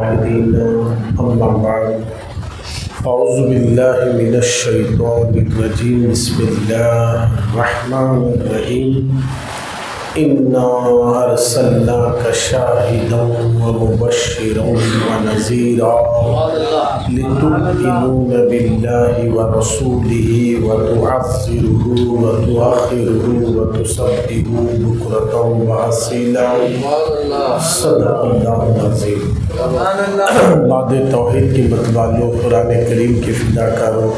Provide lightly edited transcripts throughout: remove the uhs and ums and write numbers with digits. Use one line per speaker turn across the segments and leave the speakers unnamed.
القائلين أما بعد أعوذ بالله من الشيطان الرجيم بسم الله الرحمن الرحيم إنا أرسلناك شاهدا ومبشرا ونذيرا لتؤمنوا بالله ورسوله وتعزروه وتوقروه وتسبحوه بكرة وأصيلا صدق الله العظيم. بعد توحید کی متوالوں، قرآن کریم کی فدا کاروں،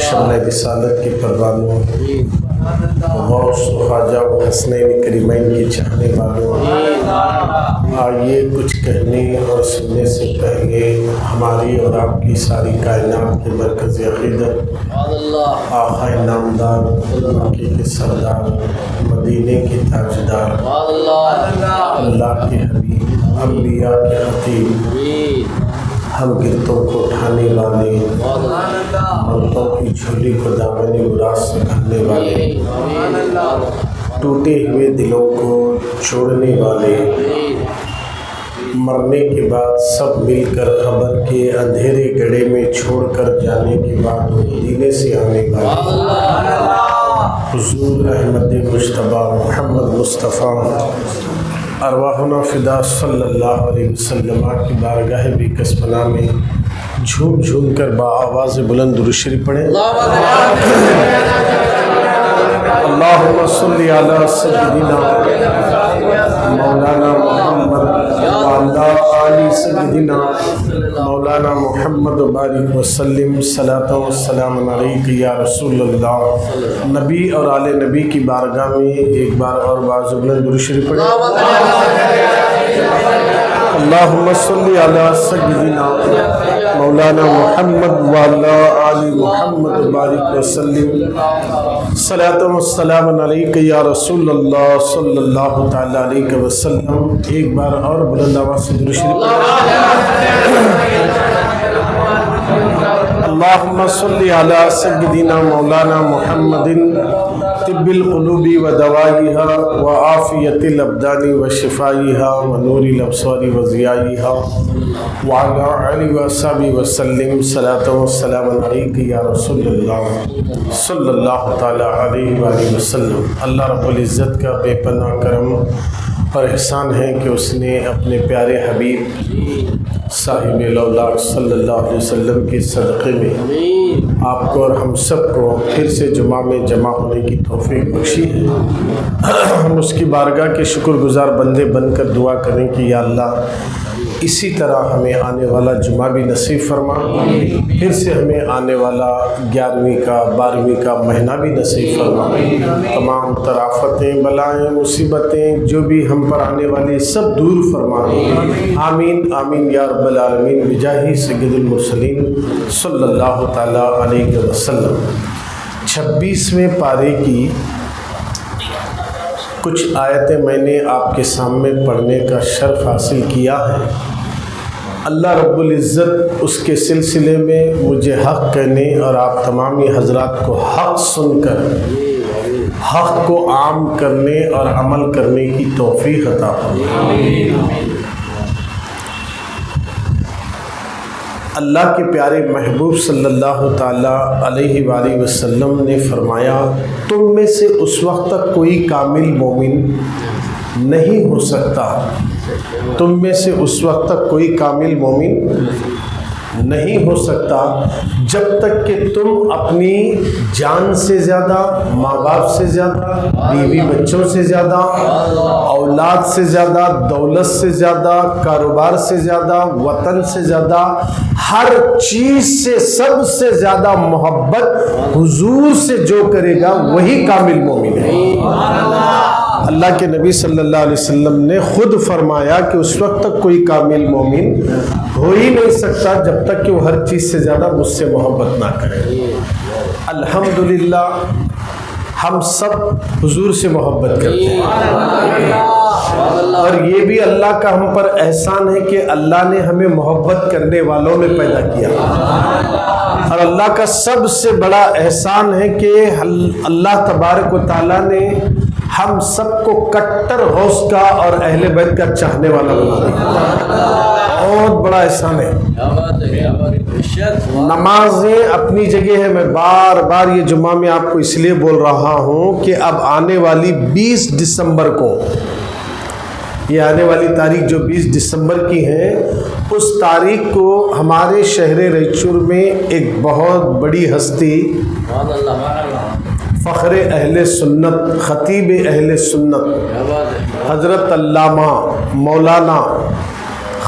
شمع رسالت کے پروانوں، غوث و خواجہ و حسنین کریمین کی چاہنے والوں، آئیے کچھ کہنے اور سننے سے پہلے ہماری اور آپ کی ساری کائنات کے مرکز عقیدت آقا نامدار، مکے کے سردار، مدینے کے تاجدار، اللہ کے حبیب، انبیاء کے خطیب، ہم گرتوں کو اٹھانے والے، ملکوں کی جھولی کو دامن مراد سے بھرنے والے، ٹوٹے ہوئے دلوں کو چھوڑنے والے، مرنے کے بعد سب مل کر قبر کے اندھیرے گڑھے میں چھوڑ کر جانے کے بعد مدینے سے آنے والے حضور احمد مجتبیٰ محمد مصطفیٰ ارواحنا فدا صلی اللہ علیہ وسلم کی بارگاہ بے کسبنا میں جھوم جھوم کر بآواز بلند درود شریف پڑھیں. اللہم صلی علی سیدنا مولانا محمد وعلی آل سیدنا مولانا محمد بارک وسلم صلاۃ و سلام علیک یا رسول اللہ. نبی اور آل نبی کی بارگاہ میں ایک بار اور باز بلند درود شریف پڑھیں. اللہم صلی علی سیدنا مولانا محمد وعلی آل محمد بارک وسلم صلاۃ و سلام علیک یا رسول اللہ صلی اللہ تعالی علیہ وسلم. ایک بار اور بلند آواز سے درود شریف پڑھیں. اللہم صلی علی سیدنا مولانا محمد طب القلوب ودوائها وعافیت الابدان وشفائها ونور الابصار وضیائها وعلى آلہ وصحبہ وسلم صلاۃ و سلام علیک یا رسول اللہ صلی اللہ تعالی علیہ وآلہ وسلم. اللہ رب العزت کا بے پناہ کرم اور احسان ہے کہ اس نے اپنے پیارے حبیب صاحب لولاک صلی اللہ علیہ وسلم کے صدقے میں آپ کو اور ہم سب کو پھر سے جمعہ میں جمع ہونے کی توفیق بخشی ہے. ہم اس کی بارگاہ کے شکر گزار بندے بن کر دعا کریں کہ یا اللہ اسی طرح ہمیں آنے والا جمعہ بھی نصیب فرما، پھر سے ہمیں آنے والا 11ویں کا 12ویں کا مہینہ بھی نصیب فرما. تمام طرافتیں، بلائیں، مصیبتیں جو بھی ہم پر آنے والی سب دور فرما. آمین آمین یا رب العالمین بجاہ سید المرسلین صلی اللہ تعالی علیہ وسلم. 26ویں پارے کی کچھ آیتیں میں نے آپ کے سامنے پڑھنے کا شرف حاصل کیا ہے. اللہ رب العزت اس کے سلسلے میں مجھے حق کہنے اور آپ تمامی حضرات کو حق سن کر حق کو عام کرنے اور عمل کرنے کی توفیق عطا فرمائے. اللہ کے پیارے محبوب صلی اللہ تعالیٰ علیہ وآلہ وسلم نے فرمایا تم میں سے اس وقت تک کوئی کامل مومن نہیں ہو سکتا، تم میں سے اس وقت تک کوئی کامل مومن نہیں ہو سکتا جب تک کہ تم اپنی جان سے زیادہ، ماں باپ سے زیادہ، بیوی بچوں سے زیادہ، اولاد سے زیادہ، دولت سے زیادہ، کاروبار سے زیادہ، وطن سے زیادہ، ہر چیز سے سب سے زیادہ محبت حضور سے جو کرے گا وہی کامل مومن ہے. اللہ کے نبی صلی اللہ علیہ وسلم نے خود فرمایا کہ اس وقت تک کوئی کامل مومن ہو ہی نہیں سکتا جب تک کہ وہ ہر چیز سے زیادہ مجھ سے محبت نہ کرے. الحمدللہ ہم سب حضور سے محبت کرتے ہیں. اور یہ بھی اللہ کا ہم پر احسان ہے کہ اللہ نے ہمیں محبت کرنے والوں میں پیدا کیا. اور اللہ کا سب سے بڑا احسان ہے کہ اللہ تبارک و تعالیٰ نے ہم سب کو کٹر غوث کا اور اہل بیت کا چاہنے والا بنا دیا. بہت بڑا احسان ہے. نمازیں اپنی جگہ ہے. میں بار بار یہ جمعہ میں آپ کو اس لیے بول رہا ہوں کہ اب آنے والی 20 دسمبر کو، یہ آنے والی تاریخ جو 20 دسمبر کی ہے، اس تاریخ کو ہمارے شہر ریچور میں ایک بہت بڑی ہستی، فخر اہل سنت، خطیب اہل سنت، حضرت علامہ مولانا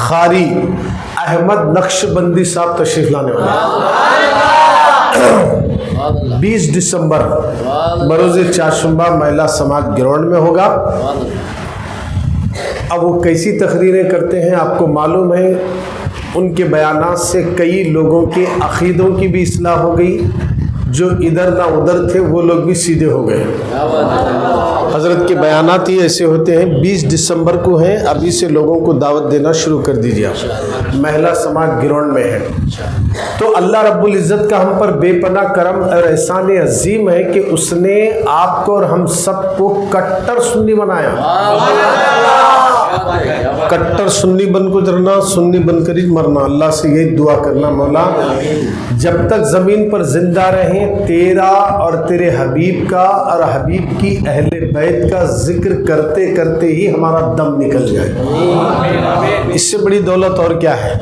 قاری احمد نقشبندی صاحب تشریف لانے والے 20 دسمبر بروز چاشمبہ مہیلا سماج گراؤنڈ میں ہوگا. اب وہ کیسی تقریریں کرتے ہیں آپ کو معلوم ہے. ان کے بیانات سے کئی لوگوں کے عقیدوں کی بھی اصلاح ہو گئی. جو ادھر نہ ادھر تھے وہ لوگ بھی سیدھے ہو گئے. حضرت کے بیانات ہی ایسے ہوتے ہیں. 20 دسمبر کو ہیں، ابھی سے لوگوں کو دعوت دینا شروع کر دیجیے. مہیلا سماج گراؤنڈ میں ہے. تو اللہ رب العزت کا ہم پر بے پناہ کرم اور احسان عظیم ہے کہ اس نے آپ کو اور ہم سب کو کٹر سنی بنایا. کٹر سنی بن کو جرنا، سنی بن کر ہی مرنا. اللہ سے یہی دعا کرنا، مولا جب تک زمین پر زندہ رہیں تیرا اور تیرے حبیب کا اور حبیب کی اہل بیت کا ذکر کرتے کرتے ہی ہمارا دم نکل جائے. اس سے بڑی دولت اور کیا ہے.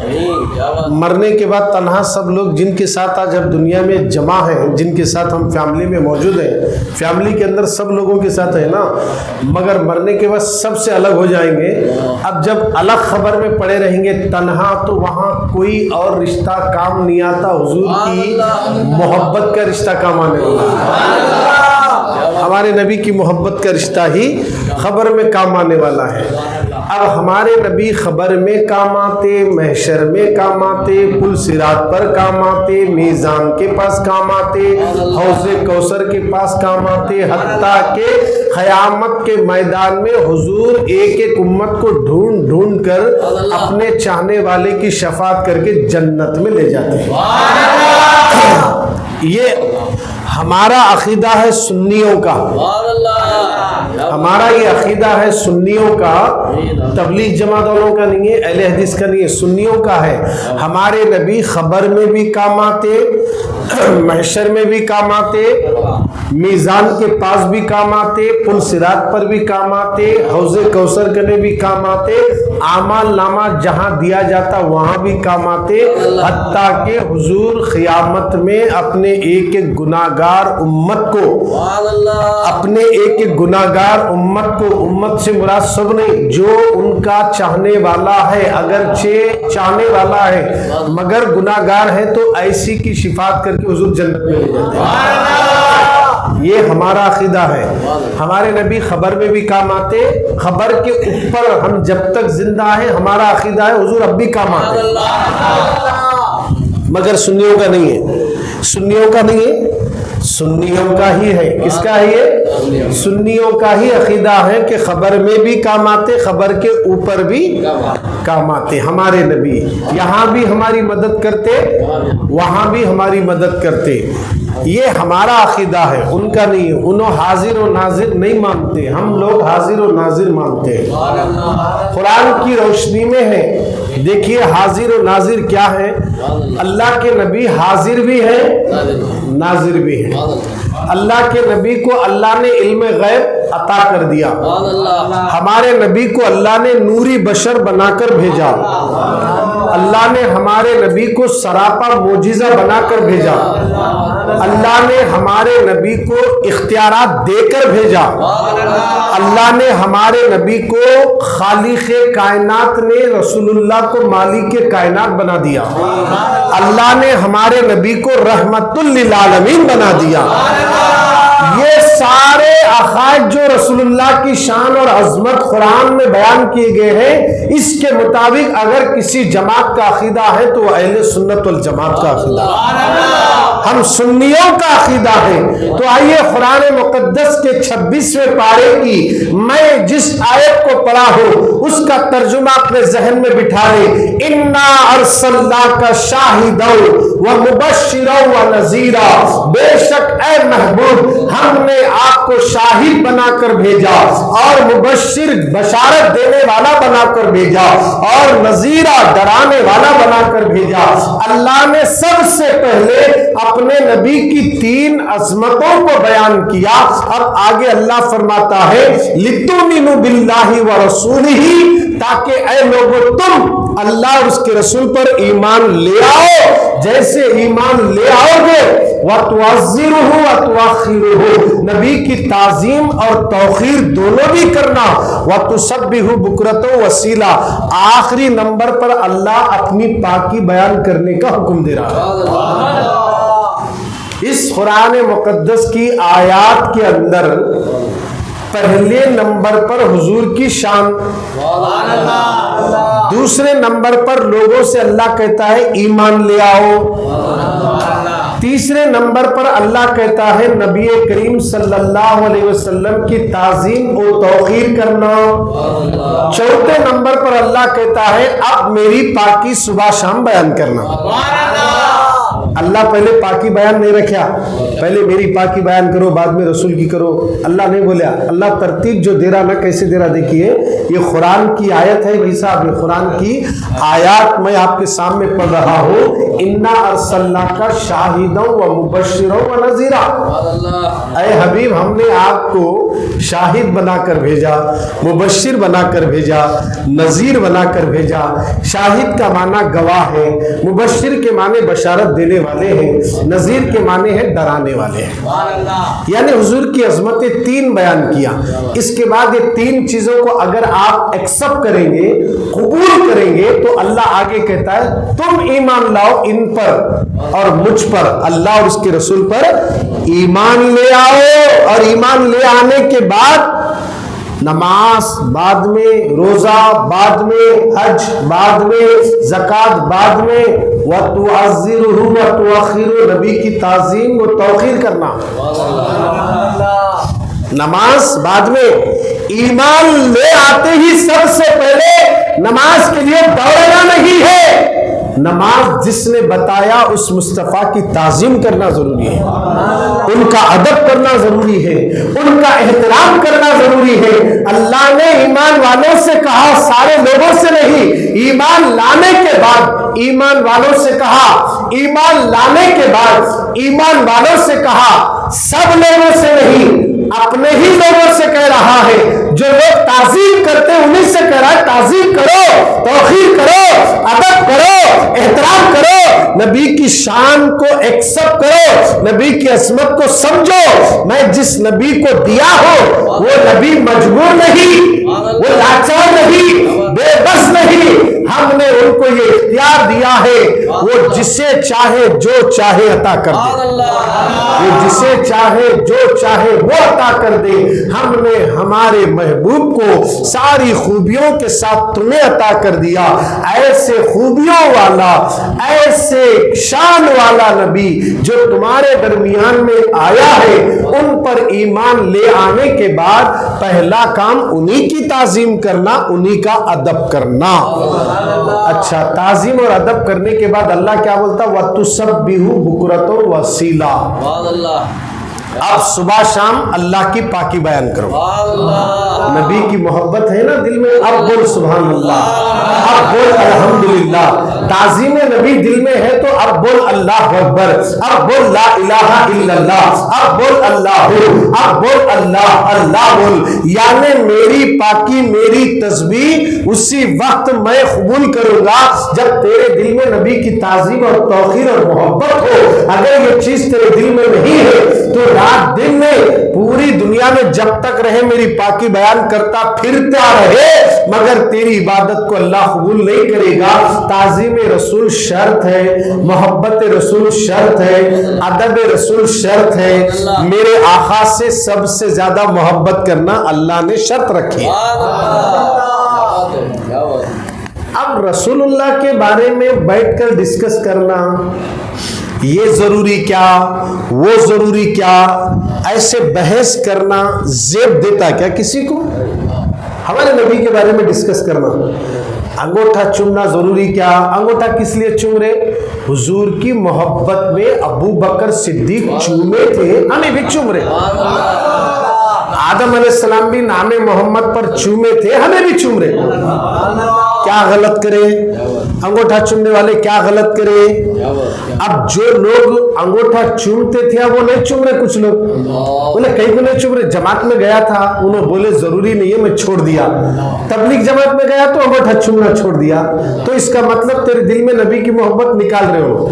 مرنے کے بعد تنہا سب لوگ جن کے ساتھ آج اب دنیا میں جمع ہیں، جن کے ساتھ ہم فیملی میں موجود ہیں، فیملی کے اندر سب لوگوں کے ساتھ ہے نا، مگر مرنے کے بعد سب سے الگ ہو جائیں گے. اب جب الگ خبر میں پڑے رہیں گے تنہا، تو وہاں کوئی اور رشتہ کام نہیں آتا. حضور کی محبت کا رشتہ کام آنے والا، ہمارے نبی کی محبت کا رشتہ ہی خبر میں کام آنے والا ہے. اب ہمارے نبی خبر میں کام آتے، محشر میں کام آتے، پل صراط پر کام آتے، میزان کے پاس کام آتے، حوض کوثر کے پاس کام آتے، حتیٰ کہ قیامت کے میدان میں حضور ایک ایک امت کو ڈھونڈ ڈھونڈ کر اپنے چاہنے والے کی شفاعت کر کے جنت میں لے جاتے ہیں. یہ ہمارا عقیدہ ہے سنیوں کا. ہمارا یہ عقیدہ ہے سنیوں کا، تبلیغ جماعت والوں کا نہیں ہے، اہل حدیث کا نہیں ہے، سنیوں کا ہے. ہمارے نبی خبر میں بھی کام آتے، محشر میں بھی کام آتے، میزان کے پاس بھی کام آتے، پل صراط پر بھی کام آتے، حوض کوثر کرنے بھی کام آتے، اعمال نامہ جہاں دیا جاتا وہاں بھی کام آتے. حتیٰ کہ حضور قیامت میں اپنے ایک ایک گناہگار امت کو، اپنے ایک ایک گناہگار امت کو، امت سے مراد سب نہیں، جو ان کا چاہنے والا ہے، اگرچہ چاہنے والا ہے مگر گناہگار ہے، تو ایسی کی شفاعت کر کے حضور جنت میں لے جاتے ہیں. یہ ہمارا عقیدہ ہے. ہمارے نبی خبر میں بھی کام آتے، خبر کے اوپر ہم جب تک زندہ ہیں ہمارا عقیدہ ہے حضور اب بھی کام آتے، مگر سنیوں کا نہیں ہے. سنیوں کا نہیں ہے، سنیوں کا ہی ہے. کس کا ہے؟ سنیوں کا ہی عقیدہ ہے کہ خبر میں بھی کام آتے، خبر کے اوپر بھی کام آتے. ہمارے نبی یہاں بھی ہماری مدد کرتے، وہاں بھی ہماری مدد کرتے. یہ ہمارا عقیدہ ہے، ان کا نہیں ہے. انہوں حاضر و ناظر نہیں مانتے، ہم لوگ حاضر و ناظر مانتے ہیں. قرآن کی روشنی میں ہے. دیکھیے حاضر و ناظر کیا ہے. اللہ کے نبی حاضر بھی ہیں، ناظر بھی ہیں. اللہ کے نبی کو اللہ نے علم غیب عطا کر دیا. ہمارے نبی کو اللہ نے نوری بشر بنا کر بھیجا. اللہ نے ہمارے نبی کو سراپا معجزہ بنا کر بھیجا. اللہ نے ہمارے نبی کو اختیارات دے کر بھیجا. اللہ نے ہمارے نبی کو خالق کائنات نے رسول اللہ کو مالک کائنات بنا دیا. اللہ نے ہمارے نبی کو رحمت للعالمین بنا دیا. یہ سارے عقائد جو رسول اللہ کی شان اور عظمت قرآن میں بیان کیے گئے ہیں، اس کے مطابق اگر کسی جماعت کا عقیدہ ہے تو وہ اہل سنت والجماعت کا عقیدہ ہے، ہم سنیوں کا عقیدہ ہے۔ تو آئیے قرآن مقدس کے 26ویں پارے کی میں جس آیت کو پڑھا ہوں اس کا ترجمہ اپنے ذہن میں بٹھا لیں۔ انا ارسلناک شاہدا ومبشرا ونذیرا، بے شک اے محبوب ہم نے آپ کو شاہد بنا کر بھیجا اور مبشر بشارت دینے والا بنا کر بھیجا اور نذیرا ڈرانے والا بنا کر بھیجا۔ اللہ نے سب سے پہلے اپنے نبی کی 3 عظمتوں کو بیان کیا، اور آگے اللہ فرماتا ہے لِتُؤْمِنُوا بِاللَّهِ وَرَسُولِهِ، تاکہ اے لوگو تم اللہ اور اس کے رسول پر ایمان لے آؤ، جیسے ایمان لے آؤ گے وَتُعَزِّرُهُ وَتُوَقِّرُهُ، نبی کی تعظیم اور توقیر دونوں بھی کرنا، وَتُسَبِّحُ بُكْرَةً وَأَصِيلًا، آخری نمبر پر اللہ اپنی پاکی بیان کرنے کا حکم دے رہا ہے۔ اس قرآن مقدس کی آیات کے اندر پہلے نمبر پر حضور کی شان، دوسرے نمبر پر لوگوں سے اللہ کہتا ہے ایمان لے آؤ، تیسرے نمبر پر اللہ کہتا ہے نبی کریم صلی اللہ علیہ وسلم کی تعظیم و توقیر کرنا، چوتھے نمبر پر اللہ کہتا ہے اب میری پاکی صبح شام بیان کرنا۔ اللہ پہلے پاکی بیان نہیں رکھا، پہلے میری پاکی بیان کرو بعد میں رسول کی کرو، اللہ نہیں بولیا۔ اللہ ترتیب جو دے رہا نا کیسے دے رہا دیکھیے، یہ قرآن کی آیت ہے بھائی صاحب، یہ قرآن کی آیات میں آپ کے سامنے پڑھ رہا ہوں۔ انا ارسلناک شاہدا ومبشرا ونذیرا، اے حبیب ہم نے آپ کو شاہد بنا کر بھیجا، مبشر بنا کر بھیجا، نذیر بنا کر بھیجا۔ شاہد کا معنی گواہ ہے، مبشر کے معنی بشارت دینے والے ہیں، نذیر کے معنی ہے ڈرانے والے ہیں۔ یعنی حضور کی عظمتیں 3 بیان کیا۔ اس کے بعد یہ 3 چیزوں کو اگر آپ ایکسپٹ کریں گے، قبول کریں گے، تو اللہ آگے کہتا ہے تم ایمان لاؤ ان پر اور مجھ پر، اللہ اور اس کے رسول پر ایمان لے آؤ، اور ایمان لے آنے کے بعد نماز بعد میں، روزہ بعد میں، حج بعد میں، زکوٰۃ بعد میں، وَتُعَزِّرُهُ وَتُوَقِّرُهُ، نبی کی تعظیم و توقیر کرنا، نماز بعد میں۔ ایمان لے آتے ہی سب سے پہلے نماز کے لیے دوڑنا نہیں ہے، نماز جس نے بتایا اس مصطفیٰ کی تعظیم کرنا ضروری ہے، ان کا ادب کرنا ضروری ہے، ان کا احترام کرنا ضروری ہے۔ اللہ نے ایمان والوں سے کہا، سارے لوگوں سے نہیں، ایمان لانے کے بعد ایمان والوں سے کہا، ایمان لانے کے بعد ایمان والوں سے کہا، سب لوگوں سے نہیں، اپنے ہی لوگوں سے کہہ رہا ہے۔ جو لوگ تعظیم کرتے ہیں انہیں سے کہہ رہا ہے تعظیم کرو، توقیر کرو، ادب کرو، احترام کرو، نبی کی شان کو ایکسپٹ کرو، نبی کی عظمت کو سمجھو۔ میں جس نبی کو دیا ہوں وہ نبی مجبور نہیں، وہ لاچار نہیں، بے بس نہیں، ہم نے ان کو یہ اختیار دیا ہے وہ جسے چاہے جو چاہے عطا کر دے، وہ جسے چاہے جو چاہے وہ عطا کر دے۔ ہم نے ہمارے محبوب کو ساری خوبیوں کے ساتھ تمہیں عطا کر دیا، ایسے خوبیوں والا، ایسے شان والا نبی جو تمہارے درمیان میں آیا ہے، ان پر ایمان لے آنے کے بعد پہلا کام انہی کی تعظیم کرنا، انہی کا ادب کرنا۔ اچھا، تعظیم اور ادب کرنے کے بعد اللہ کیا بولتا؟ وَتُسَبِّحُ بُكْرَةً وَأَصِيلًا، اب صبح شام اللہ کی پاکی بیان کرو۔ نبی کی محبت ہے نا دل میں، اب بول سبحان اللہ، اب بول الحمدللہ۔ تعظیم نبی دل میں ہے تو اب بول اللہ اکبر، اب بول لا الہ الا اللہ، اب بول اللہ، اب بول اللہ، اللہ بول۔ یعنی میری پاکی، میری تسبیح اسی وقت میں قبول کروں گا جب تیرے دل میں نبی کی تعظیم اور توقیر اور محبت ہو۔ اگر یہ چیز تیرے دل میں نہیں ہے تو رات دن میں پوری دنیا میں جب تک رہے میری پاکی بیان کرتا پھرتا رہے، مگر تیری عبادت کو اللہ قبول نہیں کرے گا۔ تعظیم رسول شرط ہے، محبت رسول شرط ہے، ادب رسول شرط ہے، میرے آقا سے سب سے زیادہ محبت کرنا اللہ نے شرط رکھی۔ اب رسول اللہ کے بارے میں بیٹھ کر ڈسکس کرنا، یہ ضروری کیا، وہ ضروری کیا، ایسے بحث کرنا زیب دیتا کیا کسی کو؟ ہمارے نبی کے بارے میں ڈسکس کرنا، انگوٹھا چومنا ضروری کیا؟ انگوٹھا کس لیے چوم رہے؟ حضور کی محبت میں ابو بکر صدیق چومے تھے، ہمیں بھی چوم رہے۔ آدم علیہ السلام بھی نام محمد پر چومے تھے، ہمیں بھی چوم رہے۔ کیا غلط کرے انگوٹھا چومنے والے؟ کیا غلط کرے؟ اب جو لوگ انگوٹھا چومتے تھے وہ نہیں چوم رہے، کچھ لوگ بولے کہیں کو نہیں چوم رہے۔ جماعت میں گیا تھا، انہوں بولے ضروری نہیں ہے، میں چھوڑ دیا۔ تبلیغ جماعت میں گیا تو انگوٹھا چومنا چھوڑ دیا، تو اس کا مطلب تیرے دل میں نبی کی محبت نکال رہے ہو۔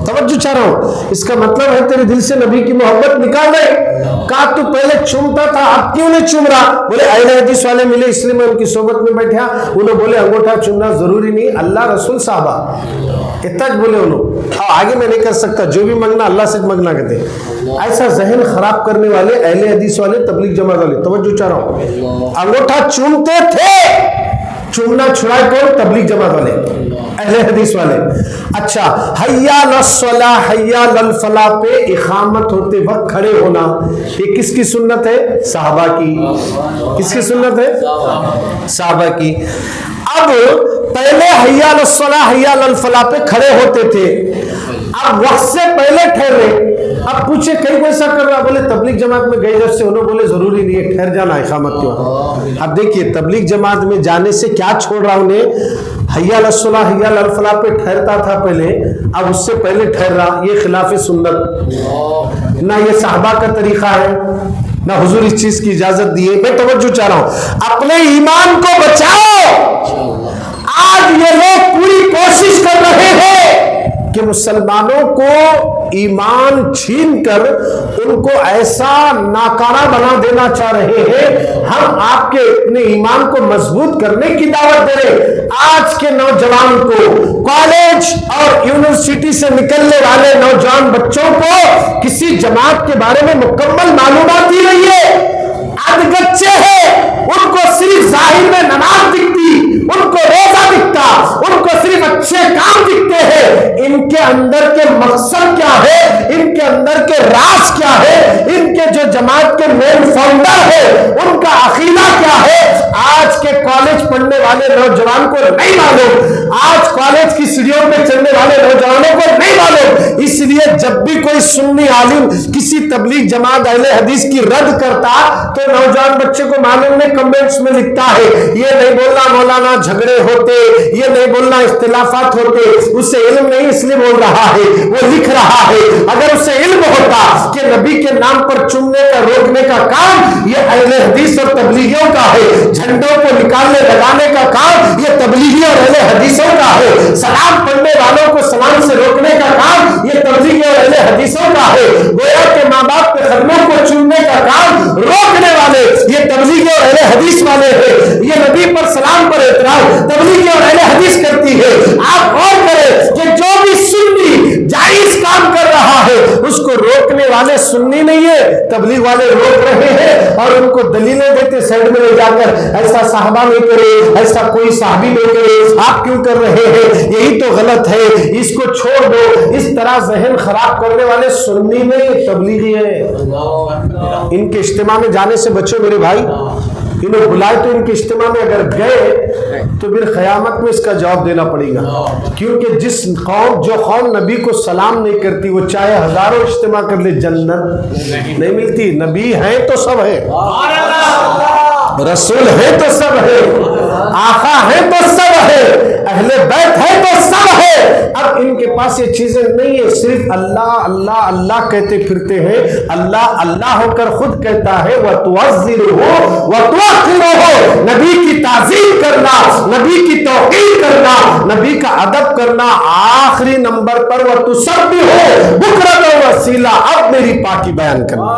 توجہ چاہ رہا ہوں، اس کا مطلب ہے تیرے دل سے نبی کی محبت نکال رہے۔ کہا تو پہلے چومتا تھا، اب کیوں نہیں چوم رہا؟ بولے اہل حدیث والے ملے اس لیے میں ان کی صحبت میں بیٹھا۔ انہوں بولے انگوٹھا چومنا ضروری نہیں، اللہ رسول صحابہ اتنا بولے انہوں، آگے میں نہیں کر سکتا، جو بھی مانگنا اللہ سے مانگنا کہتے ہیں۔ ایسا ذہن خراب کرنے والے اہل حدیث والے، تبلیغ جماعت والے، توجہ چاہ رہا ہوں، انگوٹھا چومتے تھے، چومنا چھڑائے کون؟ تبلیغ جماعت والے، اہل حدیث والے۔ اچھا، حی علی الصلاح حی علی الفلاح پہ اقامت ہوتے وقت کھڑے ہونا، یہ کس کی سنت ہے؟ صحابہ کی۔ کس کی سنت ہے؟ صحابہ کی۔ اب پہلے حی علی الصلاح حی علی الفلاح پہ کھڑے ہوتے تھے، اب وقت سے پہلے ٹھہرے۔ اب پوچھے کئی کو ایسا کر رہا؟ بولے تبلیغ جماعت میں گئے جب سے، انہوں بولے ضروری نہیں ہے، ٹھہر جانا اقامت کے وقت۔ اب دیکھیے تبلیغ جماعت میں جانے سے کیا چھوڑ رہا انہیں؟ حی علی الصلاح حی علی الفلاح پہ ٹھہرتا تھا پہلے، اب اس سے پہلے ٹھہر رہا، یہ خلاف سنت، نہ یہ صحابہ کا طریقہ ہے، نہ حضور اس چیز کی اجازت دی ہے۔ میں توجہ چاہ رہا ہوں، اپنے ایمان کو بچاؤ۔ آج یہ لوگ پوری کوشش کر رہے ہیں کہ مسلمانوں کو ایمان چھین کر ان کو ایسا ناکارہ بنا دینا چاہ رہے ہیں۔ ہم آپ کے اپنے ایمان کو مضبوط کرنے کی دعوت دے رہے۔ آج کے نوجوان کو، کالج اور یونیورسٹی سے نکلنے والے نوجوان بچوں کو کسی جماعت کے بارے میں مکمل معلومات ہی نہیں ہے، ادگچے ہیں، ان کو صرف ظاہر میں نماز دکھتی، ان کو روزہ دکھتا، ان کو صرف اچھے کام دکھتے ہیں، ان کے اندر کے مقصد کیا ہے، ان کے اندر کے راز کیا ہے، ان کے جو جماعت کے مین فاؤنڈر ہے ان کا عقیدہ کیا ہے، آج کے کالج پڑھنے والے نوجوان کو نہیں معلوم، آج کالج کی سیڑھیوں پہ چلنے والے نوجوانوں کو نہیں معلوم۔ اس لیے جب بھی کوئی سنی عالم کسی تبلیغ جماعت اہل حدیث کی رد کرتا تو نوجوان بچے کو معلوم نہیں، کمنٹس میں لکھتا ہے یہ نہیں بولنا مولانا جھگڑے ہوتے، یہ نہیں بولنا اختلافات ہوتے، اس سے علم نہیں اس لیے بول رہا ہے، وہ لکھ رہا ہے۔ اگر اس سے علم ہوتا کہ نبی کے نام پر چومنے کا روکنے کا کام یہ اہل حدیث اور تبلیغیوں کا ہے، جھنڈوں کو نکالنے لگانے کا کام یہ تبلیغی اور اہل حدیثوں کا ہے، سلام پڑھنے والوں کو سلام سے روکنے کا کام یہ تبلیغی اور اہل حدیثوں کا ہے، گویا کہ ماں باپ کے قدموں کو چومنے کا کام روکنے والے یہ تبلیغی اور اہل حدیث والے ہیں، یہ نبی پر سلام پر اعتراض تبلیغی اور اہل حدیث کرتی ہے۔ آپ غور کریں کہ جو بھی سنی جائز کام کر رہا ہے اس کو روکنے والے سنی نہیں ہے، تبلیغ والے روک رہے ہیں اور ان کو دلیلیں دیتے سائڈ میں لے جا کر، ایسا صحابہ نہیں کرے، ایسا کوئی صحابی نہیں کرے، آپ کیوں کر رہے ہیں، یہی تو غلط ہے، اس کو چھوڑ دو۔ اس طرح ذہن خراب کرنے والے سنی نہیں تبلیغی ہے۔ ان کے اجتماع میں جانے سے بچو میرے بھائی، انہیں بلائے تو ان کے اجتماع میں اگر گئے تو پھر قیامت میں اس کا جواب دینا پڑے گا، کیونکہ جو قوم نبی کو سلام نہیں کرتی وہ چاہے ہزاروں اجتماع کر لے جنت نہیں ملتی۔ نبی ہے تو سب ہے، رسول ہے تو سب ہے، آقا ہے تو سب ہے، اہل بیت ہے تو سب ہے۔ اب ان کے پاس یہ چیزیں نہیں ہے، صرف اللہ اللہ اللہ کہتے پھرتے ہیں، اللہ اللہ ہو کر خود کہتا ہے وَتُعَزِّرُهُ وَتُوَقِّرُهُ، نبی کی تعظیم کرنا، نبی کی توقیر کرنا، نبی کا ادب کرنا، آخری نمبر پر وَتُسَبِّحُهُ بُكْرَةً وَأَصِيلًا، اب میری پاکی بیان کرنا۔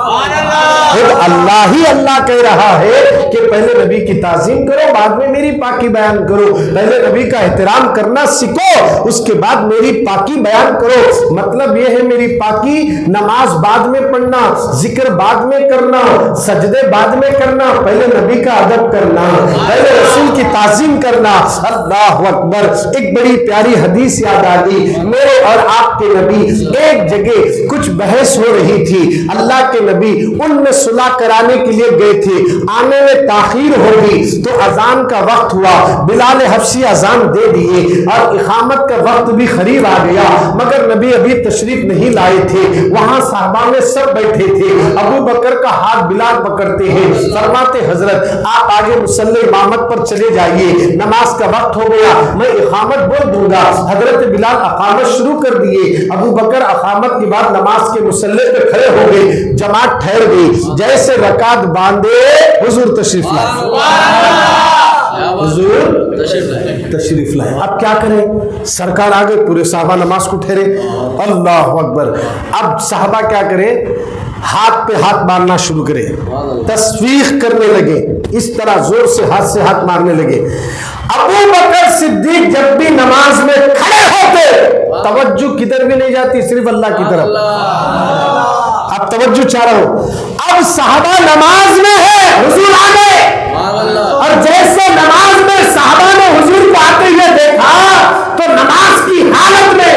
خود اللہ ہی اللہ کہہ رہا ہے کہ پہلے نبی کی تعظیم کرو، بعد میں میری پاکی بیان کرو، پہلے نبی کا احترام کرنا سیکھو، اس کے بعد میری پاکی بیان کرو۔ مطلب یہ ہے میری پاکی نماز بعد میں پڑھنا، ذکر بعد میں کرنا، سجدے بعد میں کرنا، پہلے نبی کا ادب کرنا، پہلے رسول کی تعظیم کرنا۔ اللہ اکبر۔ ایک بڑی پیاری حدیث یاد آ گئی، میرے اور آپ کے نبی ایک جگہ کچھ بحث ہو رہی تھی، اللہ کے نبی ان میں صلح کرانے کے لیے گئے تھے، آنے میں تاخیر ہوگی تو اذان کا وقت ہوا، بلال حبشی اذان دے دیے اور اقامت کا وقت بھی قریب آ گیا، مگر نبی ابھی تشریف نہیں لائے تھے۔ وہاں صحابہ میں سب بیٹھے تھے، ابو بکر کا ہاتھ بلال پکڑتے ہیں، فرماتے حضرت آپ آگے مصلی امامت پر چلے جائیے، نماز کا وقت ہو گیا، میں اقامت بول دوں گا۔ حضرت بلال اقامت شروع کر دیے، ابو بکر اقامت کے بعد نماز کے مصلی پہ کھڑے ہو گئے، جماعت ٹھہر گئی، جیسے رکعت باندھے حضور تشریف لائے، حضور تشریف لائے۔ اب کیا کریں، سرکار آگے، پورے صحابہ نماز کو ٹھہرے، اللہ اکبر۔ اب صحابہ کیا کریں، ہاتھ پہ ہاتھ مارنا شروع کرے، تصفیق کرنے لگے، اس طرح زور سے ہاتھ مارنے لگے۔ ابو بکر صدیق جب بھی نماز میں کھڑے ہوتے، توجہ کدھر بھی نہیں جاتی، صرف اللہ کی طرف۔ اب توجہ چاہ رہا ہوں، اب صحابہ نماز میں ہے، حضور آ گئے، اور جیسے نماز میں صحابہ نے حضور کو آتے ہوئے دیکھا تو نماز کی حالت میں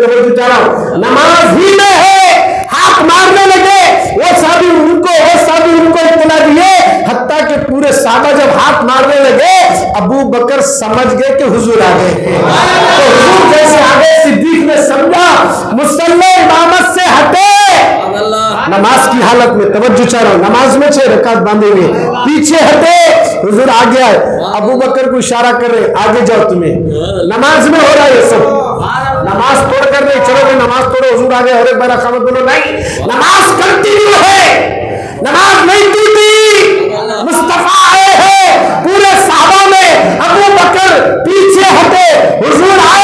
توجہ چاہ رہا ہوں، نماز ہی میں ہے، ہاتھ مارنے لگے، وہ صحابی ان کو اطلاع دیے، حتیٰ کہ پورے صحابہ جب ہاتھ مارنے لگے، ابو بکر سمجھ گئے کہ حضور آ گئے، تو حضور جیسے آگے، صدیق نے سمجھا، مصلی امامت سے ہٹے، نماز کی حالت میں توجہ چاہ رہا ہوں، نماز میں 6 رکعت باندھے ہوئے، پیچھے ہٹے، حضور آ گیا ہے، ابو بکر کو اشارہ کر رہے، آگے جاؤ، تمہیں نماز میں ہو رہا ہے یہ سب، نماز توڑ کر نہیں، چلو کہ نماز توڑو، حضور آ گئے، اور ایک بار اقامت بولو، نہیں، نماز کنٹینیو ہے، نماز نہیں ٹوٹی، مصطفیٰ آئے ہیں، پورے صحابہ میں ابو بکر پیچھے ہٹے، حضور آئے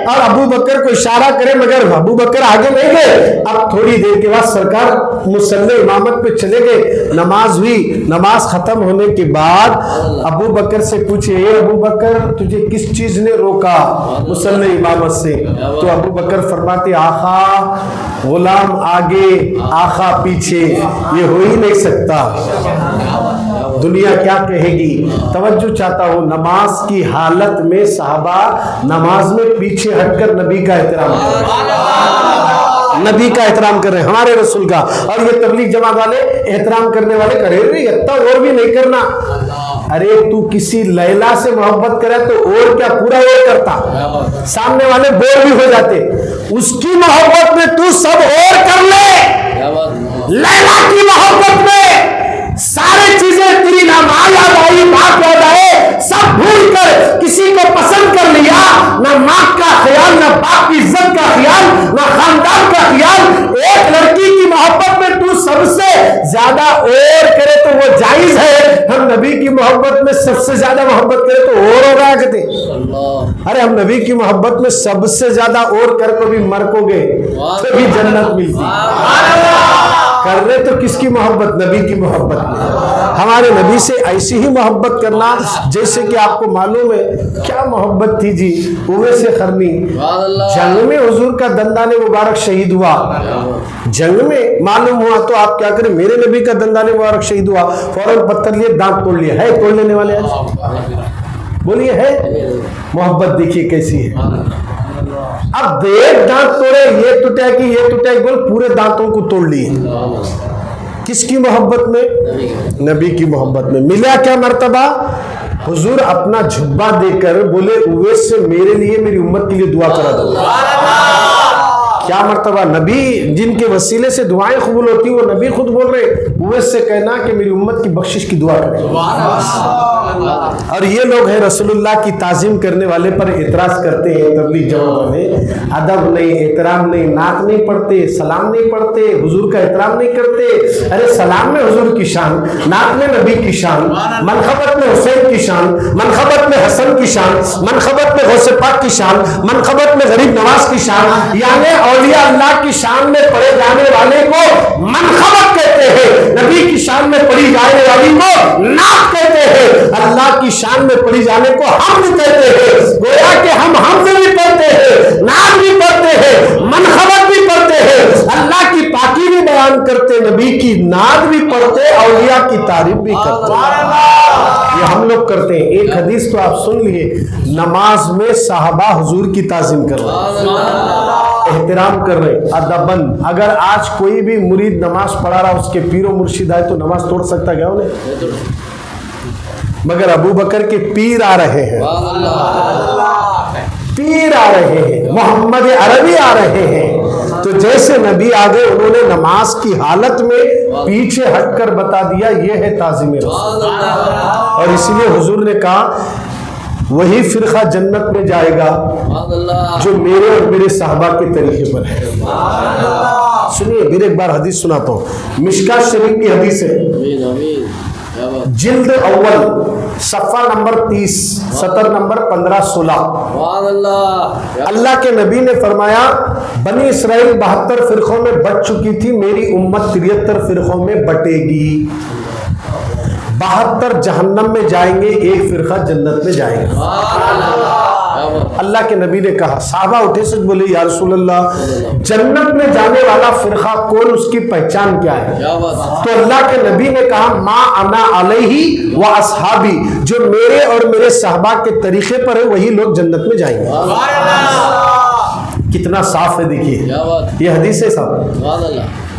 اور ابو بکر کو اشارہ کرے، مگر ابو بکر آگے نہیں گئے۔ اب تھوڑی دیر کے بعد سرکار مصلی امامت پہ چلے گئے، نماز ہوئی، نماز ختم ہونے کے بعد ابو بکر سے پوچھے، اے ابو بکر تجھے کس چیز نے روکا مصلی امامت سے؟ تو ابو بکر فرماتے، آقا غلام آگے آقا پیچھے، یہ ہو ہی نہیں سکتا، دنیا کیا کہے گی۔ توجہ چاہتا ہوں، نماز کی حالت میں صحابہ نماز میں پیچھے ہٹ کر نبی کا احترام کر رہے ہیں، نبی کا احترام کر رہے ہیں، ہمارے رسول کا۔ اور یہ تبلیغ جماعت والے احترام کرنے والے کرے رہے، اتنا اور بھی نہیں کرنا۔ ارے تو کسی لیلا سے محبت کرے تو اور کیا، پورا اور کرتا، سامنے والے بور بھی ہو جاتے، اس کی محبت میں تو سب اور کر لے، لیلا کی محبت میں سارے چیزیں تیری نہ ماں یاد آئی، باپ یاد آئے، سب بھول کر کسی کو پسند کر لیا، نہ ماں کا خیال، نہ باپ کی عزت کا خیال، نہ خاندان کا خیال۔ ایک لڑکی کی محبت میں تو سب سے زیادہ اور کرے تو وہ جائز ہے، ہم نبی کی محبت میں سب سے زیادہ محبت کرے تو اور ہو رہا کہتے، ارے ہم نبی کی محبت میں سب سے زیادہ اور کر کو بھی مر کو گے تو بھی جنت ملتی۔ کر رہے تو کس کی محبت، نبی کی محبت میں، ہمارے نبی سے ایسی ہی محبت کرنا جیسے کہ آپ کو معلوم ہے کیا محبت تھی جی۔ اویس قرنی جنگ میں حضور کا دندان مبارک شہید ہوا، جنگ میں معلوم ہوا تو آپ کیا کریں، میرے نبی کا دندان مبارک شہید ہوا، فوراً پتھر لیے دانت توڑ لیا، ہے توڑ لینے والے آج بولیے ہے، محبت دیکھیے کیسی ہے۔ اب دیکھ دانت توڑے، یہ ٹوٹا کہ یہ ٹوٹا، بول پورے دانتوں کو توڑ لیے، کس کی محبت میں، نبی کی محبت میں۔ ملا کیا مرتبہ، حضور اپنا جھبا دے کر بولے اویس سے میرے لیے، میری امت کے لیے دعا کرا دو، کیا مرتبہ نبی جن کے وسیلے سے دعائیں قبول ہوتی وہ نبی خود بول رہے اویس سے کہنا کہ میری امت کی بخشش کی دعا کریں. اور یہ لوگ ہیں رسول اللہ کی تعظیم کرنے والے پر اعتراض کرتے ہیں تبلیغ جماعت والے. ادب نہیں، احترام نہیں، نعت نہیں پڑھتے، سلام نہیں پڑھتے، حضور کا احترام نہیں کرتے. ارے سلام میں حضور کی شان، نعت میں نبی کی شان، منقبت میں حسین کی شان، منقبت میں حسن کی شان، منقبت میں غوث پاک کی شان، منقبت میں غریب نواز کی شان. یعنی اولیاء اللہ کی شان میں پڑھے جانے والے کو منقبت کہتے ہیں، نبی کی شان میں پڑھی جانے والی کو نعت کہتے ہیں، اللہ کی شان میں پڑھی جانے کو حمد کہتے ہیں. گویا کہ ہم حمد بھی پڑھتے ہیں، نعت بھی پڑھتے ہیں، منقبت بھی پڑھتے ہیں، اللہ کی پاکی بھی بیان کرتے، نبی کی نعت بھی پڑھتے، اولیاء کی تعریف بھی کرتے. یہ ہم لوگ کرتے ہیں. ایک حدیث تو آپ سن لیے، نماز میں صحابہ حضور کی تعظیم کر رہے ہیں، احترام کر رہے ہیں، ادبن. اگر آج کوئی بھی مرید نماز پڑھا رہا اس کے پیر و مرشد آئے تو نماز توڑ سکتا کیا انہیں؟ مگر ابو بکر کے پیر آ رہے ہیں، پیر آ رہے ہیں، محمد عربی آ رہے ہیں، تو جیسے نبی آگے انہوں نے نماز کی حالت میں پیچھے ہٹ کر بتا دیا یہ ہے تعظیم رسول. اور اس لیے حضور نے کہا وہی فرقہ جنت میں جائے گا جو میرے اور میرے صحابہ کے طریقے پر ہے. سنیے پھر ایک بار حدیث سناتا ہوں، مشکاۃ شریف کی حدیث ہے، جلد اول صفحہ نمبر 30 سطر نمبر 15-16. اللہ کے نبی نے فرمایا بنی اسرائیل 72 فرقوں میں بٹ چکی تھی، میری امت 73 فرقوں میں بٹے گی. 72 جہنم میں جائیں گے، ایک فرقہ جنت میں جائے گا. اللہ کے نبی نے کہا، صحابہ اٹھے سے بولے یا رسول اللہ جنت میں جانے والا فرقہ کون، اس کی پہچان کیا ہے؟ تو اللہ کے نبی نے کہا ما انا علیہ و اصحابی، جو میرے اور میرے صحابہ کے طریقے پر ہے وہی لوگ جنت میں جائیں گے. کتنا صاف ہے دیکھیے یہ حدیث ہے صاحب.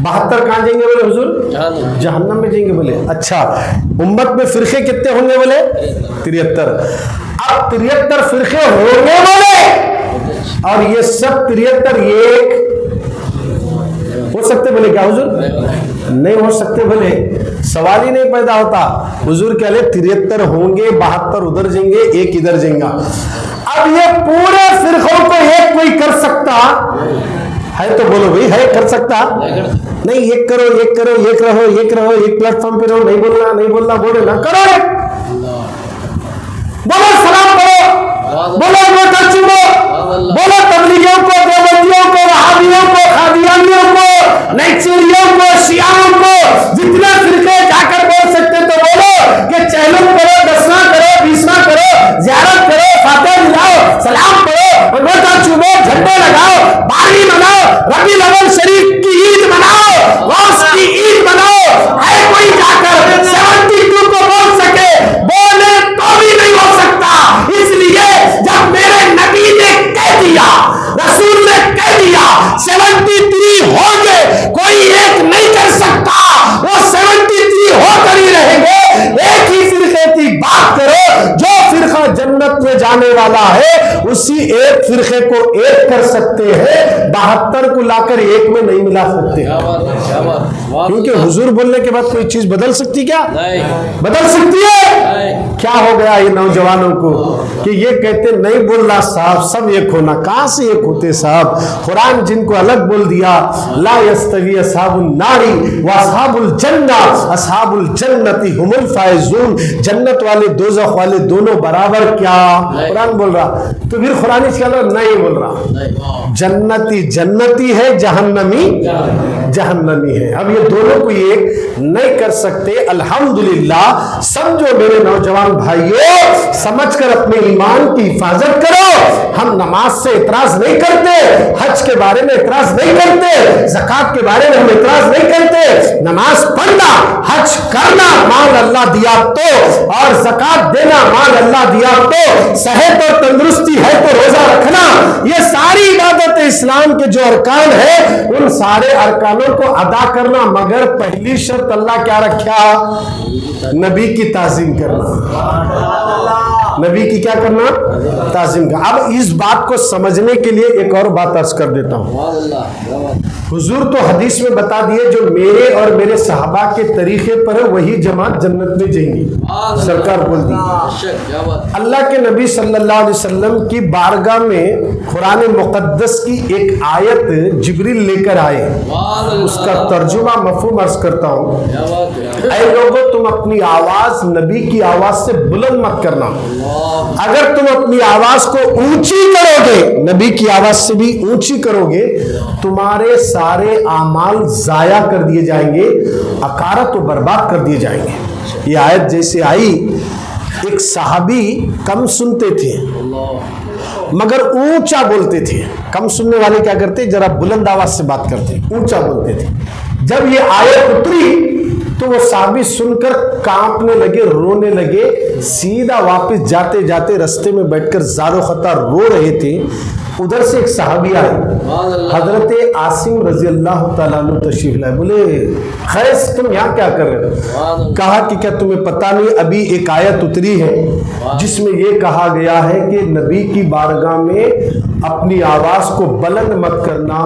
72 کہاں جائیں گے بولے حضور؟ جہنم میں جائیں گے بولے. اچھا امت میں فرقے کتنے ہوں گے بولے؟ 73. اب 73 فرقے ہوں گے بولے، اور یہ سب 73 ایک ہو سکتے بولے کیا حضور؟ نہیں ہو سکتے بولے. سوال ہی نہیں پیدا ہوتا. حضور کہہ لے 73 ہوں گے، 72 ادھر جائیں گے، ایک ادھر جائیں گا. اب یہ پورے فرقوں کو ایک کوئی کر سکتا ہے تو بولو بھائی ہے کر سکتا نہیں. ایک کرو، ایک کرو، ایک رہو، ایک رہو، ایک پلیٹ فارم پہ رہو، نہیں بولنا، نہیں بولنا، بولے نہ کرو، بولو سلام کرو، بولو موٹر چومو، بولو تبلیغیوں کو، دیوبندیوں کو، وہابیوں کو، قادیانیوں کو، نیچریوں کو، شیعوں کو، جتنے فرقے جا کر بول سکتے تو بولو کہ چہلم کرو، دسواں کرو، 20واں کرو، زیارت کرو، فاتح ملاؤ، سلام کرو، موٹر چومو، جھنڈے لگاؤ، باری مناؤ، ربیع الاول شریف کی عید مناؤ، غوث کی عید مناؤ. ہے کوئی جا کر 72 کو بول سکے؟ بولے تو بھی نہیں ہو سکتا. اس لیے جب میرے نبی نے کہہ دیا، رسول نے کہہ دیا 73 ہوں گے، کوئی ایک نہیں کر سکتا، وہ 73 ہو کر ہی رہیں گے. ایک ہی فرقے کی بات کرو، جو فرقہ جنت میں جانے والا ہے اسی ایک فرقے کو ایک کر سکتے ہیں، 72 کو لا کر ایک میں نہیں ملا سکتے. کیونکہ حضور بولنے کے بعد کوئی چیز بدل سکتی کیا؟ بدل سکتی ہے؟ کیا ہو گیا یہ نوجوانوں کو کہ یہ کہتے نہیں بولنا صاحب سب ایک ہونا. کہاں سے ایک ہوتے صاحب؟ قرآن جن کو الگ بول دیا، لا یستوی اصحاب النار واصحاب الجنہ، اصحاب الجنۃ هم الفائزون. جنت والے دوزخ والے دونوں برابر کیا؟ قرآن بول رہا. تو پھر قرآن نہیں بول رہا. جنتی جنتی ہے، جہنمی جہنمی ہے. اب یہ دونوں کو ایک نہیں کر سکتے. الحمدللہ سمجھو میرے نوجوان بھائیوں، سمجھ کر اپنے ایمان کی حفاظت کرو. ہم نماز سے اعتراض نہیں کرتے، حج کے بارے میں اعتراض نہیں کرتے، زکوٰۃ کے بارے میں ہم اعتراض نہیں کرتے. نماز پڑھنا، حج کرنا مال اللہ دیا تو، اور زکوٰۃ دینا مال اللہ دیا تو، صحت اور تندرستی ہے تو روزہ رکھنا، یہ ساری عبادت اسلام کے جو ارکان ہیں ان سارے ارکانوں کو ادا کرنا. مگر پہلی شرط اللہ کیا رکھا؟ نبی کی تعظیم کرنا. نبی کی کیا کرنا؟ تعظیم کا۔ اب اس بات کو سمجھنے کے لیے ایک اور بات عرض کر دیتا ہوں۔ حضور تو حدیث میں بتا دیے جو میرے اور میرے صحابہ کے طریقے پر ہے وہی جماعت جنت میں جائیں گی، سرکار بول دی۔ اللہ کے نبی صلی اللہ علیہ وسلم کی بارگاہ میں قرآن مقدس کی ایک آیت جبریل لے کر آئے، اس کا ترجمہ مفہوم عرض کرتا ہوں۔ اے لوگوں، تم اپنی آواز نبی کی آواز سے بلند مت کرنا، اگر تم اپنی آواز کو اونچی کرو گے، نبی کی آواز سے بھی اونچی کرو گے، تمہارے سارے اعمال ضائع کر دیے جائیں گے، اکارت و برباد کر دیے جائیں گے۔ یہ آیت جیسے آئی، ایک صحابی کم سنتے تھے مگر اونچا بولتے تھے۔ کم سننے والے کیا کرتے؟ ذرا بلند آواز سے بات کرتے، اونچا بولتے تھے۔ جب یہ آیت اتری تو وہ صحابی سن کر کانپنے لگے، رونے لگے، سیدھا واپس جاتے جاتے رستے میں بیٹھ کر زار و خطا رو رہے تھے۔ ادھر سے ایک صحابی آئے، حضرت عاصم رضی اللہ تعالیٰ عنہ تشریف لائے، بولے خیس تم یہاں کیا کر رہے ہو؟ کہا کہ کیا تمہیں پتہ نہیں ابھی ایک آیت اتری ہے جس میں یہ کہا گیا ہے کہ نبی کی بارگاہ میں اپنی آواز کو بلند مت کرنا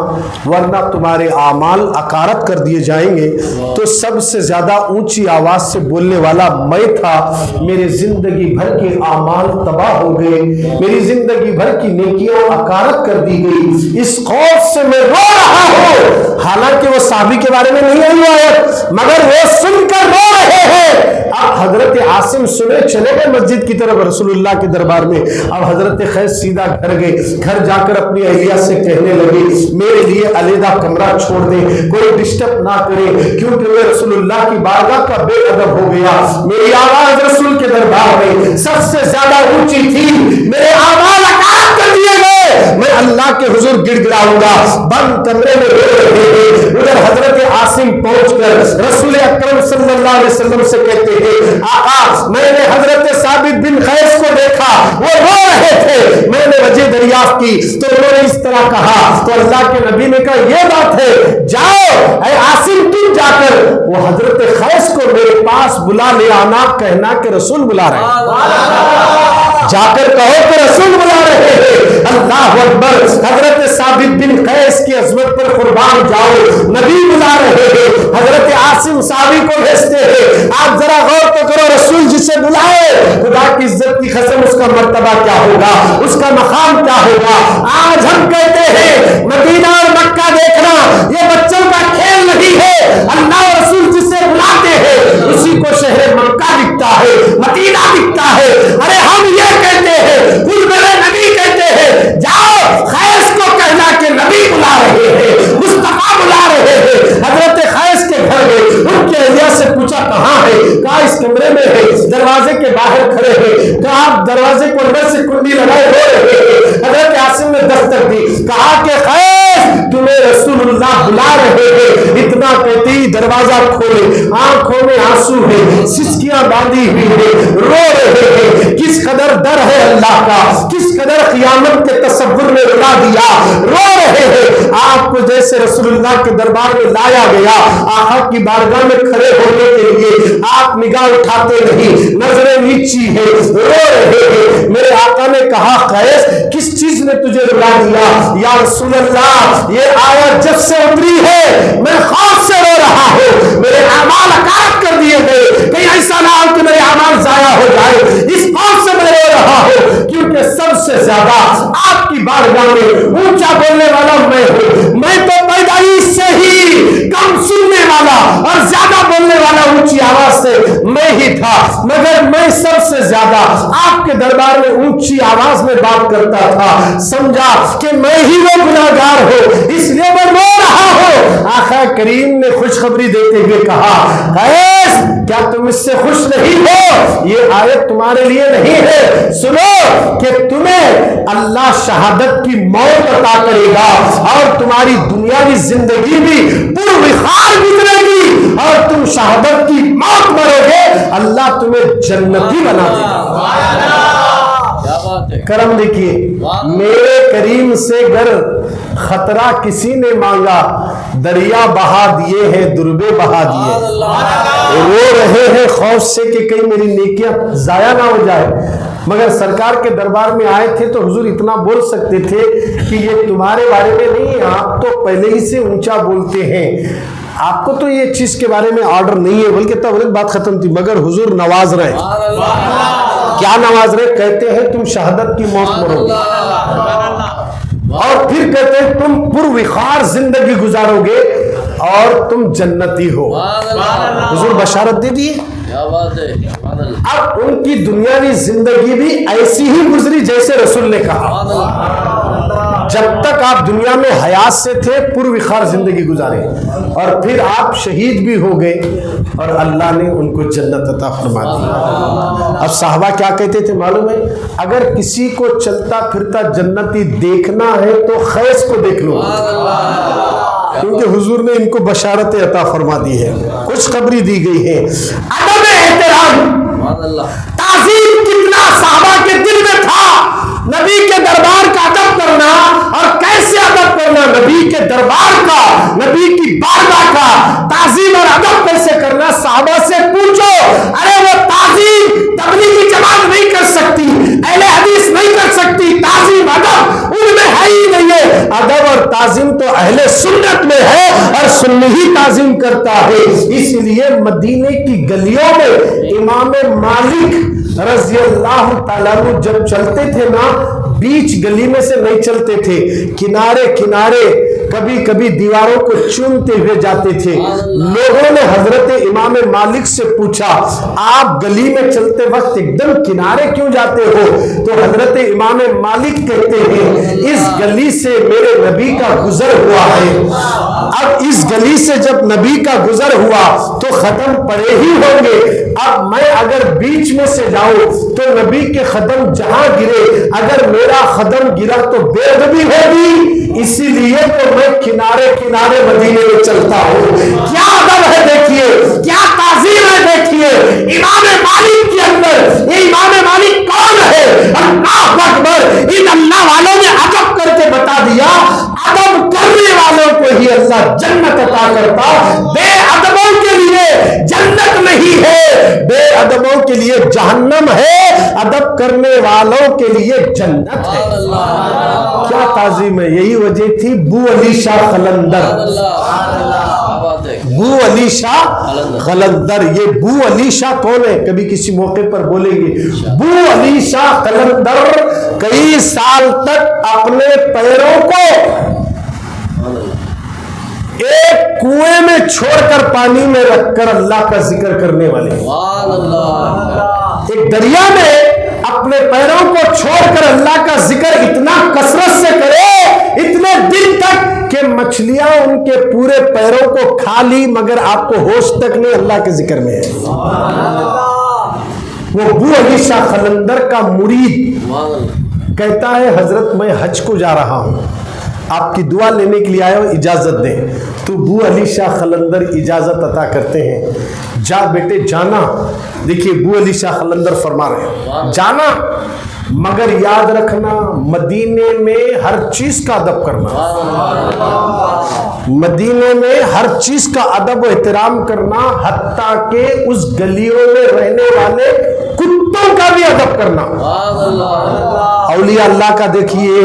ورنہ تمہارے اعمال اکارت کر دیے جائیں گے۔ تو سب سے زیادہ اونچی آواز سے بولنے والا میں تھا، میرے زندگی بھر کے اعمال تباہ ہو گئے، میری زندگی بھر کی نیکیاں اکارت کر دی گئی، اس خوف سے میں رو رہا ہوں۔ حالانکہ وہ صحابی کے بارے میں نہیں آئی آیت، مگر وہ سن کر رو رہے ہیں۔ اب حضرت عاصم سنے چلے گئے مسجد کی طرف رسول اللہ کے دربار میں۔ اب حضرت خیس سیدھا گھر گئے، گھر جا کر اپنی اہلیہ سے کہنے لگے میرے لیے علیحدہ کمرہ چھوڑ دیں، کوئی ڈسٹرب نہ کرے، کیونکہ میں رسول اللہ کی بارگاہ کا بے ادب ہو گیا۔ میری آواز رسول کے دربار میں سب سے زیادہ اونچی تھی، میرے اعمال اکارت کر دیے گئے، میں اللہ کے حضور گڑ گڑاؤں گا۔ بند کمرے میں رو رہے ہیں، ادھر حضرت عاصم پہنچ کر رسول اکرم صلی اللہ علیہ وسلم سے کہتے ہیں آقا میں نے حضرت ثابت بن قیس کو دیکھا، وہ رو رہے تھے، میں نے وجہ دریافت کی تو انہوں نے اس طرح کہا۔ تو اللہ کے نبی نے کہا یہ بات ہے، جاؤ اے عاصم تم جا کر وہ حضرت قیس کو میرے پاس بلا لے آنا، کہنا کہ رسول بلا رہے ہیں، جا کر کہو کہ رسول بلا رہے ہیں۔ اللہ اکبر، حضرت ثابت بن قیس کی عظمت پر قربان جاؤ، نبی بلا رہے ہیں۔ حضرت عاصم صحابی کو بھیجتے ہیں، آپ ذرا غور تو کرو، رسول جسے بلائے خدا کی عزت کی قسم اس کا مرتبہ کیا ہوگا، اس کا مقام کیا ہوگا۔ آج ہم کہتے ہیں مدینہ اور مکہ دیکھنا یہ بچوں کا کھیل نہیں ہے، اللہ اور رسول جسے بلاتے ہیں اسی کو شہر مکہ دکھتا ہے، مدینہ دکھتا ہے۔ ارے ہم یہ کہتے ہیں، خود میرے نبی کہتے ہیں جاؤ قیس کو کہنا کہ نبی بلا رہے ہیں، مصطفیٰ بلا رہے ہیں۔ حضرت قیس کے گھر گئے، ان کے اہلیہ سے پوچھا کہاں ہے؟ کہا اس کمرے میں ہے، دروازے کے باہر کھڑے ہیں۔ کہا آپ دروازے کو اندر سے کنڈی لگائے رو رہے ہیں۔ حضرت عاصم نے دستک دی، کہا کہ قیس تمہیں رسول اللہ بلا رہے ہیں۔ اتنا کہتے ہی دروازہ کھولے، آنکھوں میں آنسو ہے، سسکیاں باندھی ہوئی ہے، رو رہے ہیں۔ کس قدر ڈر ہے اللہ کا، کس قدر قیامت کے تصور میں رلا دیا، رو رہے ہیں۔ آپ کو جیسے رسول اللہ کے دربار میں لایا گیا، آقا کی بارگاہ میں کھڑے ہونے کے لیے آپ نگاہ اٹھاتے نہیں، نظریں نیچی ہے، رو رہے ہیں۔ میرے آقا نے کہا قیس کس چیز نے تجھے رلا دیا؟ یا رسول اللہ یہ آیت جب سے اتری ہے میں خوف سے رو رہا ہوں، میرے اعمال اکارت کر دیے گئے، کہیں ایسا نہ ہو کہ میرے اعمال ضائع ہو جائے، اس خوف سے میں رو رہا ہوں، کیونکہ سب سے زیادہ آپ کی بارگاہ میں اونچا بولنے والا میں ہوں۔ میں تو پیدائش سے ہی کم سننے والا اور زیادہ بولنے والا اونچی آواز سے میں ہی تھا، مگر میں سب سے زیادہ آپ کے دربار میں اونچی آواز میں بات کرتا تھا، سمجھا کہ میں ہی وہ گناہگار ہوں، اس لیے میں رو رہا ہوں۔ آقا کریم نے خوشخبری دیتے ہوئے کہا قیس کیا تم اس سے خوش نہیں ہو؟ یہ آیت تمہارے لیے نہیں ہے، سنو کہ تمہیں اللہ شہادت کی موت عطا کرے گا اور تمہاری دنیاوی زندگی بھی پروخار گزرے گی اور تم شہادت کی موت مرو گے، اللہ تمہیں جنتی بنا دے گا۔ کرم دیکھیے، میرے کریم سے گر خطرہ کسی نے مانگا، دریا بہا دیے ہیں، دربے بہا دیے، رو رہے ہیں خوف سے کہ کہیں میری نیکیاں ضائع نہ ہو جائے۔ مگر سرکار کے دربار میں آئے تھے تو حضور اتنا بول سکتے تھے کہ یہ تمہارے بارے میں نہیں ہے، آپ تو پہلے ہی سے اونچا بولتے ہیں، آپ کو تو یہ چیز کے بارے میں آرڈر نہیں ہے، بلکہ تب بات ختم تھی، مگر حضور نواز رہے۔ کیا نواز رہے؟ کہتے ہیں تم شہادت کی موت مرو گے، اور پھر کہتے ہیں تم پروخار زندگی گزارو گے اور تم جنتی ہو۔ حضور بشارت دے دیے۔ اب ان کی دنیاوی زندگی بھی ایسی ہی گزری جیسے رسول نے کہا، جب تک آپ دنیا میں حیات سے تھے پروخار زندگی گزارے، اور پھر آپ شہید بھی ہو گئے اور اللہ نے ان کو جنت عطا فرما دی۔ اب صحابہ کیا کہتے تھے معلوم ہے؟ اگر کسی کو چلتا پھرتا جنتی دیکھنا ہے تو خیس کو دیکھ لو، کیونکہ حضور نے ان کو بشارت عطا فرما دی ہے، خوشخبری دی گئی ہے۔ ادب احترام تعظیم کتنا صحابہ کے دل میں تھا، نبی کے دربار کا ادب کرنا، اور کیسے ادب کرنا، نبی کے دربار کا، نبی کی بارگاہ کا تعظیم اور ادب کیسے کرنا، صحابہ سے پوچھو۔ ارے وہ تعظیم تبلیغی جماعت نہیں کر سکتی، اہل حدیث نہیں کر سکتی، تعظیم ادب ان میں ہے ہی نہیں ہے۔ ادب اور تعظیم تو اہل سنت میں ہے، اور سنی ہی تعظیم کرتا ہے۔ اس لیے مدینے کی گلیوں میں امام مالک رضی اللہ تعالیٰ عنہ جب چلتے تھے نا، بیچ گلی میں سے نہیں چلتے تھے، کنارے کنارے کبھی کبھی دیواروں کو چومتے ہوئے جاتے تھے۔ لوگوں نے حضرت امام مالک سے پوچھا آپ گلی میں چلتے وقت ایک دم کنارے کیوں جاتے ہو؟ تو حضرت امام مالک کہتے ہیں اس گلی سے میرے نبی کا گزر ہوا ہے، اب اس گلی سے جب نبی کا گزر ہوا تو ختم پڑے ہی ہوں گے، اب میں اگر بیچ میں سے جاؤں تو نبی کے قدم جہاں گرے، اگر میرا قدم گرا تو بے ادبی ہوگی، اسی لیے تو میں کنارے کنارے مدینے میں چلتا ہوں۔ کیا ادب ہے دیکھیے، کیا تعظیم ہے دیکھیے امام مالک کے اندر۔ یہ امام مالک کون ہے؟ اللہ اکبر! ان اللہ والوں نے ادب کر کے بتا دیا، ادب کرنے والوں کو ہی اللہ جنت عطا کرتا، بے ادبوں کے لیے جنت نہیں ہے، بے ادبوں کے لیے جہنم ہے، ادب کرنے والوں کے لیے جنت ہے۔ کیا تعظیم ہے! یہی وجہ تھی بو علی شاہ قلندر، بو علی شاہ قلندر۔ یہ بو علی شاہ کون ہے؟ کبھی کسی موقع پر بولیں گے۔ بو علی شاہ قلندر کئی سال تک اپنے پیروں کو ایک کنویں میں چھوڑ کر پانی میں رکھ کر اللہ کا ذکر کرنے والے، ایک دریا میں اپنے پیروں کو چھوڑ کر اللہ کا ذکر اتنا کثرت سے کرے، اتنے دن تک کہ مچھلیاں ان کے پورے پیروں کو کھا لی، مگر آپ کو ہوش تک نہیں اللہ کے ذکر میں ہے۔ وہ ابو علی شاہ قلندر کا مرید کہتا ہے حضرت میں حج کو جا رہا ہوں، آپ کی دعا لینے کے لیے آئے ہو، اجازت دیں۔ تو ابو علی شاہ قلندر اجازت عطا کرتے ہیں، جا بیٹے جانا۔ دیکھیے ابو علی شاہ قلندر فرما رہے ہیں جانا، مگر یاد رکھنا مدینے میں ہر چیز کا ادب کرنا، مدینے میں ہر چیز کا ادب و احترام کرنا، حتیٰ کہ اس گلیوں میں رہنے والے کتوں کا بھی ادب کرنا۔ اولیاء اللہ کا دیکھیے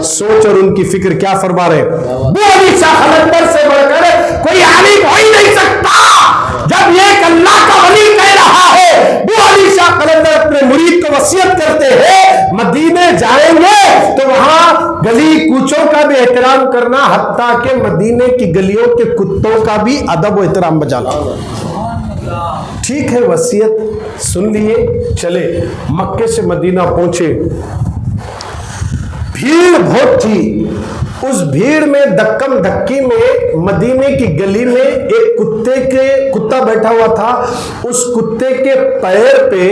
سوچ اور ان کی فکر کیا فرما رہے ہیں۔ ابو علی شاہ قلندر سے بڑھ کر کوئی عالم ہو ہی نہیں سکتا، جب ایک اللہ کا ولی کہہ رہا ہے۔ ابو علی شاہ قلندر اپنے مرید کو وصیت کرتے ہیں مدینے جائیں گے تو وہاں گلی کوچوں کا بھی احترام کرنا، حتیٰ کہ مدینے کی گلیوں کے کتوں کا بھی ادب و احترام بجانا۔ ٹھیک ہے، وصیت سن لیے، چلے مکے سے مدینہ پہنچے۔ بھیڑ بہت تھی، اس بھیڑ میں دکم دھکی میں مدینے کی گلی میں ایک کتا بیٹھا ہوا تھا۔ اس کتے کے پیر پہ،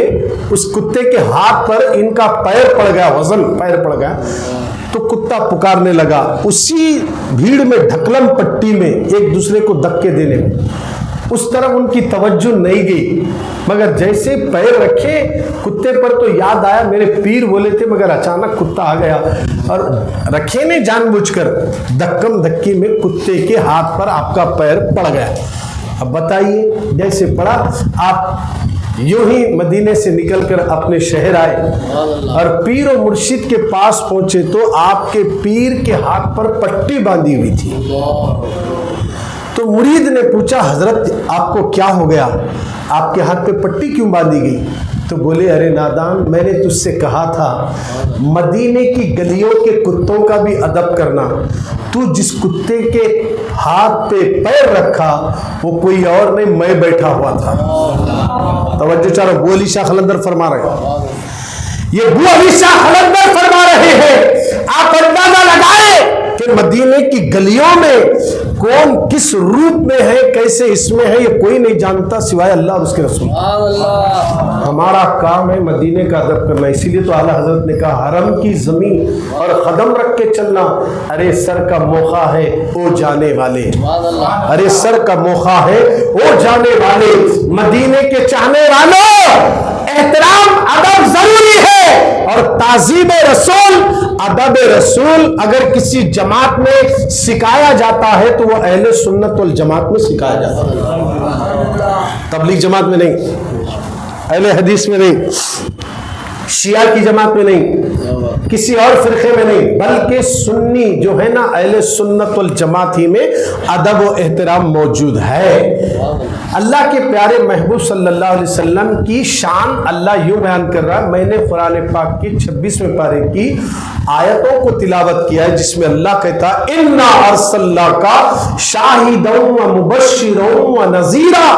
اس کتے کے ہاتھ پر ان کا پیر پڑ گیا، وزن پیر پڑ گیا، تو کتا پکارنے لگا۔ اسی بھیڑ میں ڈھکلم پٹی میں ایک دوسرے کو دھکے دینے میں، اس طرف ان کی توجہ نہیں گئی، مگر جیسے پیر رکھے کتے پر تو یاد آیا میرے پیر بولے تھے، مگر اچانک کتا آ گیا اور رکھے نہیں جان بوجھ کر، دھکم دھکی میں کتے کے ہاتھ پر آپ کا پیر پڑ گیا۔ اب بتائیے جیسے پڑا آپ یوں ہی مدینے سے نکل کر اپنے شہر آئے اور پیر و مرشد کے پاس پہنچے تو آپ کے پیر کے ہاتھ پر پٹی باندھی ہوئی تھی. تو مرید نے پوچھا حضرت آپ کو کیا ہو گیا, آپ کے ہاتھ پہ پٹی کیوں باندھی گئی؟ تو بولے ارے نادان, میں نے تجھ سے کہا تھا مدینے کی گلیوں کے کتوں کا بھی ادب کرنا. تو جس کتے کے ہاتھ پہ پیر رکھا وہ کوئی اور نہیں, میں بیٹھا ہوا تھا. توجہ چارو, ابو علی شاہ قلندر فرما رہے ہیں, یہ ابو علی شاہ قلندر فرما رہے ہیں. آپ اندازہ لگائے کہ مدینے کی گلیوں میں کون کس روپ میں ہے, کیسے اس میں ہے, یہ کوئی نہیں جانتا سوائے اللہ اور اس کے رسول. ہمارا کام ہے مدینے کا ادب کرنا. اسی لیے تو اعلیٰ حضرت نے کہا حرم کی زمین اور قدم رکھ کے چلنا, ارے سر کا موقع ہے او جانے والے, ارے سر کا موقع ہے او جانے والے. مدینے کے چاہنے والوں, احترام ادب ضروری ہے اور تعظیم رسول, ادب رسول اگر کسی جماعت میں سکھایا جاتا ہے تو وہ اہل سنت والجماعت میں سکھایا جاتا ہے, تبلیغ جماعت میں نہیں, اہل حدیث میں نہیں, شیعہ کی جماعت میں نہیں, کسی اور فرقے میں نہیں, بلکہ سنی جو ہے نا اہل سنت والجماعت ہی میں ادب و احترام موجود ہے. اللہ کے پیارے محبوب صلی اللہ علیہ وسلم کی شان اللہ یوں بیان کر رہا ہے. میں نے قرآن پاک کی 26ویں پارے کی آیتوں کو تلاوت کیا ہے جس میں اللہ کہتا ہے اِنَّا أَرْسَلْنَاكَ شَاهِدًا وَمُبَشِّرًا وَنَذِيرًا,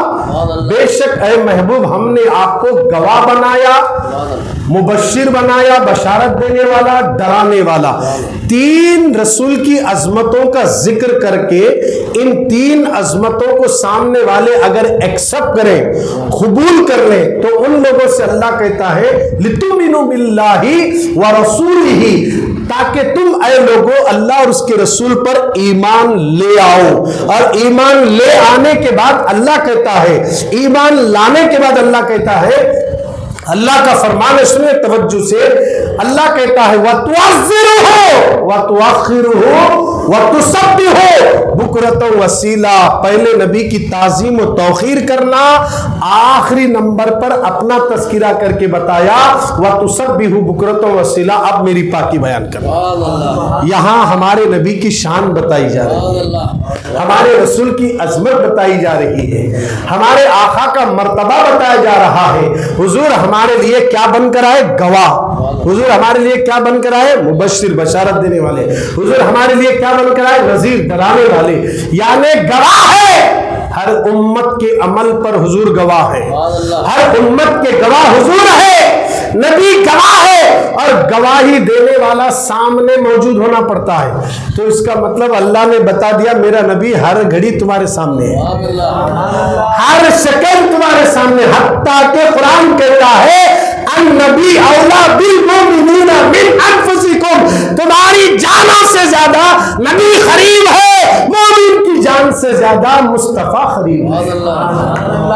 بے شک اے محبوب ہم نے آپ کو گواہ بنایا, مبشر بنایا, بشارت دینے والا, ڈرانے والا. 3 رسول کی عظمتوں کا ذکر کر کے ان 3 عظمتوں کو سامنے والے اگر ایکسپٹ کریں, قبول کر لیں, تو ان لوگوں سے اللہ کہتا ہے لِتُؤْمِنُوا بِاللَّهِ وَرَسُولِهِ, تاکہ تم اے لوگوں اللہ اور اس کے رسول پر ایمان لے آؤ. اور ایمان لے آنے کے بعد اللہ کہتا ہے, ایمان لانے کے بعد اللہ کہتا ہے, اللہ کا فرمان سنیں توجہ سے, اللہ کہتا ہے وَتُعَذِّرُهُ وَتُؤَخِّرُهُ وَتُسَبِّحُهُ بُكْرَةً وَأَصِيلًا. پہلے نبی کی تعظیم و توقیر کرنا, آخری نمبر پر اپنا تذکرہ کر کے بتایا وَتُسَبِّحُهُ بُكْرَةً وَأَصِيلًا. اب میری پاکی بیان کرنا. یہاں ہمارے نبی کی شان بتائی جا رہی ہے, ہمارے رسول کی عظمت بتائی جا رہی ہے, ہمارے آقا کا مرتبہ بتایا جا رہا ہے. حضور ہمارے لیے کیا بن کر آئے؟ گواہ. حضور ہمارے لیے کیا بن کر آئے؟ مبشر, بشارت دینے والے. حضور ہمارے لیے کیا بن کر آئے؟ نذیر, ڈرانے والے. یعنی گواہ ہے, ہر امت کے عمل پر حضور گواہ ہے, ہر امت کے گواہ حضور ہے, نبی گواہ ہے, اور گواہی دینے والا سامنے موجود ہونا پڑتا ہے. تو اس کا مطلب اللہ نے بتا دیا میرا نبی ہر گھڑی تمہارے سامنے ہے, ہر سیکنڈ تمہارے سامنے. حتیٰ کہ قرآن کہتا ہے النبی اولا بالمؤمنین من انفسکم, تمہاری جانوں سے زیادہ نبی قریب ہے, مومن کی جان سے زیادہ مصطفیٰ قریب ہے.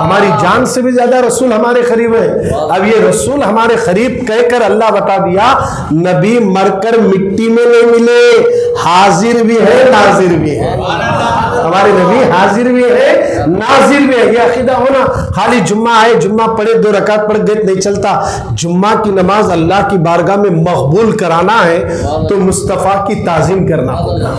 ہماری جان سے بھی زیادہ رسول ہمارے قریب ہے. اب یہ رسول ہمارے قریب کہہ کر اللہ بتا دیا نبی مر کر مٹی میں نہیں ملے, حاضر بھی ہے ناظر بھی ہے. ہمارے نبی حاضر بھی ہے ناظر بھی ہے. یہ عقیدہ ہونا خالی جمعہ آئے, جمعہ پڑھے, 2 رکعت پڑھ گئے نہیں چلتا. جمعہ کی نماز اللہ کی بارگاہ میں مقبول کرانا ہے تو مصطفیٰ کی تعظیم کرنا ہوگا,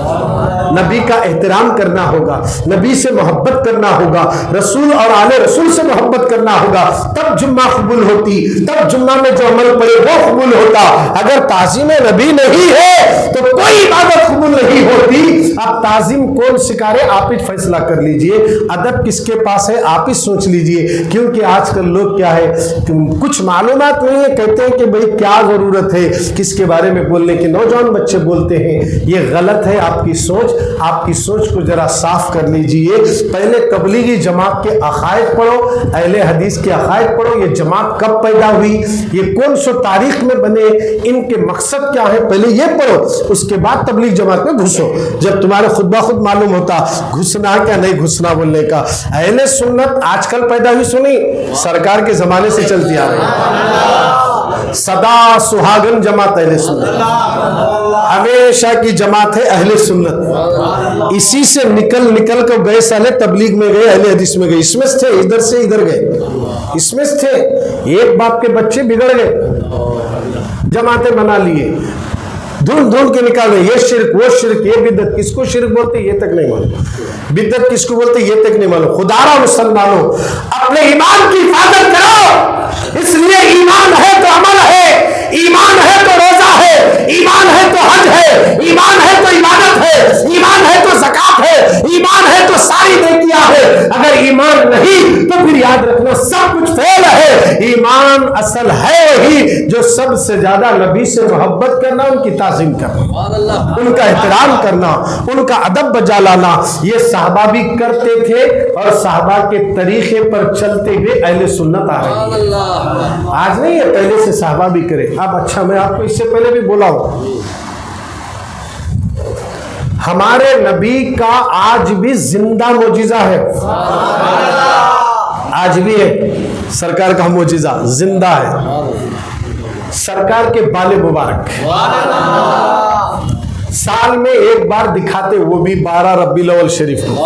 نبی کا احترام کرنا ہوگا, نبی سے محبت کرنا ہوگا, رسول اور آل رسول سے محبت کرنا ہوگا, تب جمعہ قبول ہوتی, تب جمعہ میں جو عمل پڑے وہ قبول ہوتا. اگر تعظیم نبی نہیں ہے تو کوئی عبادت قبول نہیں ہوتی. اب تعظیم کون سکھا رہے, آپ ہی فیصلہ کر لیجئے. ادب کس کے پاس ہے آپ ہی سوچ لیجئے. کیونکہ آج کل لوگ کیا ہے, کچھ معلومات نہیں ہے, کہتے ہیں کہ بھئی کیا ضرورت ہے کس کے بارے میں بولنے کی. نوجوان بچے بولتے ہیں, یہ غلط ہے آپ کی سوچ. آپ کی سوچ کو ذرا صاف کر لیجئے. پہلے تبلیغی جماعت کے عقائد پڑھو, اہل حدیث کے عقائد پڑھو. یہ جماعت کب پیدا ہوئی, یہ کون سو تاریخ میں بنے, ان کے مقصد کیا ہے, پہلے یہ پڑھو. اس کے بعد تبلیغ جماعت میں گھسو. جب تمہارے خود بخود معلوم ہوتا گھسنا کیا نہیں گھسنا بولنے کا. اہل سنت آج کل پیدا ہوئی سنی, سرکار کے زمانے سے چلتی آ رہی ہے. سدا سہاگن جماعت اہل سنت, ہمیشہ کی جماعت ہے اہل سنت. اسی سے نکل کر گئے سالے تبلیغ میں گئے, اہل حدیث میں گئے, اس میں سے ادھر ادھر گئے. اس میں تھے. ایک باپ کے بچے بگڑ گئے, جماعتیں بنا لیے, ڈھونڈ کے نکال رہے, یہ شرک وہ شرک یہ بدعت. کس کو شرک بولتے یہ تک نہیں معلوم, بدعت کس کو بولتے یہ تک نہیں معلوم. خدارا مسلمانوں اپنے ایمان کی حفاظت کرو, اس لیے ایمان ہے تو عمل ہے, ایمان ہے تو روزہ ہے, ایمان ہے تو حج ہے, ایمان ہے تو عبادت ہے, ایمان ہے تو زکات ہے, ایمان ہے تو ساری نیکیاں ہے. اگر ایمان نہیں تو پھر یاد رکھنا سب کچھ فیل ہے. ایمان اصل ہے وہی جو سب سے زیادہ نبی سے محبت کرنا, ان کی تعظیم کرنا, ان کا احترام کرنا, ان کا ادب بجا لانا. یہ صحابہ بھی کرتے تھے اور صحابہ کے طریقے پر چلتے ہوئے اہل سنت آ رہی ہے. آج نہیں ہے, پہلے سے صحابہ بھی کرے. اب اچھا میں آپ کو اس سے پہلے بھی بولا ہوں, ہمارے نبی کا آج بھی زندہ معجزہ ہے, آج بھی ہے سرکار کا معجزہ زندہ ہے. سرکار کے بال مبارک سال میں ایک بار دکھاتے, وہ بھی 12 ربیع الاول شریف کو.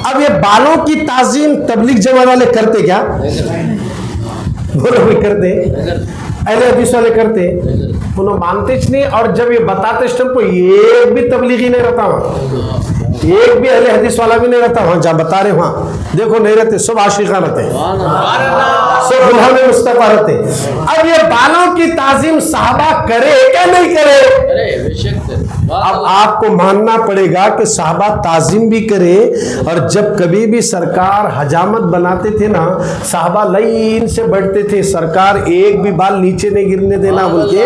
اب یہ بالوں کی تعظیم تبلیغ جماعت والے کرتے کیا؟ بولو بھی کرتے, اہل حدیث والے کرتے, انہوں مانتے نہیں. اور جب یہ بتاتے اس ٹائم کو ایک بھی تبلیغی نہیں رہتا وہاں, ایک بھی اہل حدیث والا بھی نہیں رہتا وہاں. جہاں بتا رہے وہاں دیکھو نہیں رہتے, سب عاشقاں رہتے ہیں, سب غلام مصطفیٰ رہتے. اب یہ بالوں کی تعظیم صحابہ کرے کیا نہیں کرے؟ اب آپ کو ماننا پڑے گا کہ صحابہ تعظیم بھی کرے, اور جب کبھی بھی سرکار حجامت بناتے تھے نا, صحابہ لائن سے بیٹھتے تھے, سرکار ایک بھی بال نیچے نہیں گرنے دینا بول کے.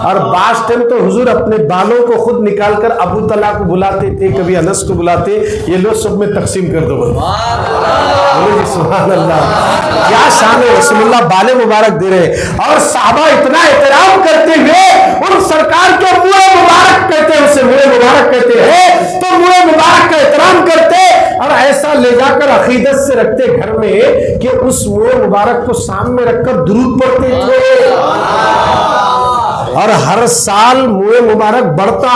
اور بعض ٹائم تو حضور اپنے بالوں کو خود نکال کر ابو طلحہ کو بلاتے تھے, کبھی انس کو بلاتے, یہ لو سب میں تقسیم کر دو. سبحان اللہ, کیا شان ہے, رسول اللہ بال مبارک دے رہے. اور صحابہ اتنا احترام کرتے ہوئے ان سرکار کے منہ مبارک کہتے ہیں, اسے منہ مبارک کہتے ہیں, تو منہ مبارک کا احترام کرتے اور ایسا لے جا کر عقیدت سے رکھتے گھر میں کہ اس منہ مبارک کو سامنے رکھ کر درود پڑھتے تھے. اور ہر سال منہ مبارک بڑھتا.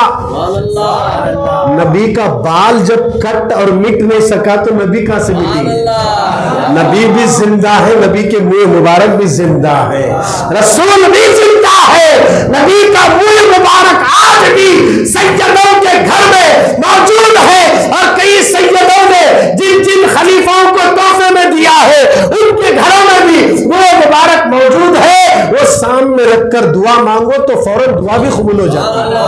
نبی کا بال جب کٹ اور مٹ نہیں سکا تو نبی کہاں سے مٹی؟ نبی بھی زندہ ہے, نبی کے منہ مبارک بھی زندہ ہے, رسول بھی زندہ ہے. نبی کا منہ مبارک آج بھی سیدوں کے گھر میں موجود ہے, اور کئی سیدوں نے جن جن خلیفوں کو تحفے میں دیا ہے ان کے گھروں میں بھی منہ مبارک موجود ہے. وہ سامنے رکھ کر دعا مانگو تو فوراً دعا بھی قبول ہو جاتی ہے.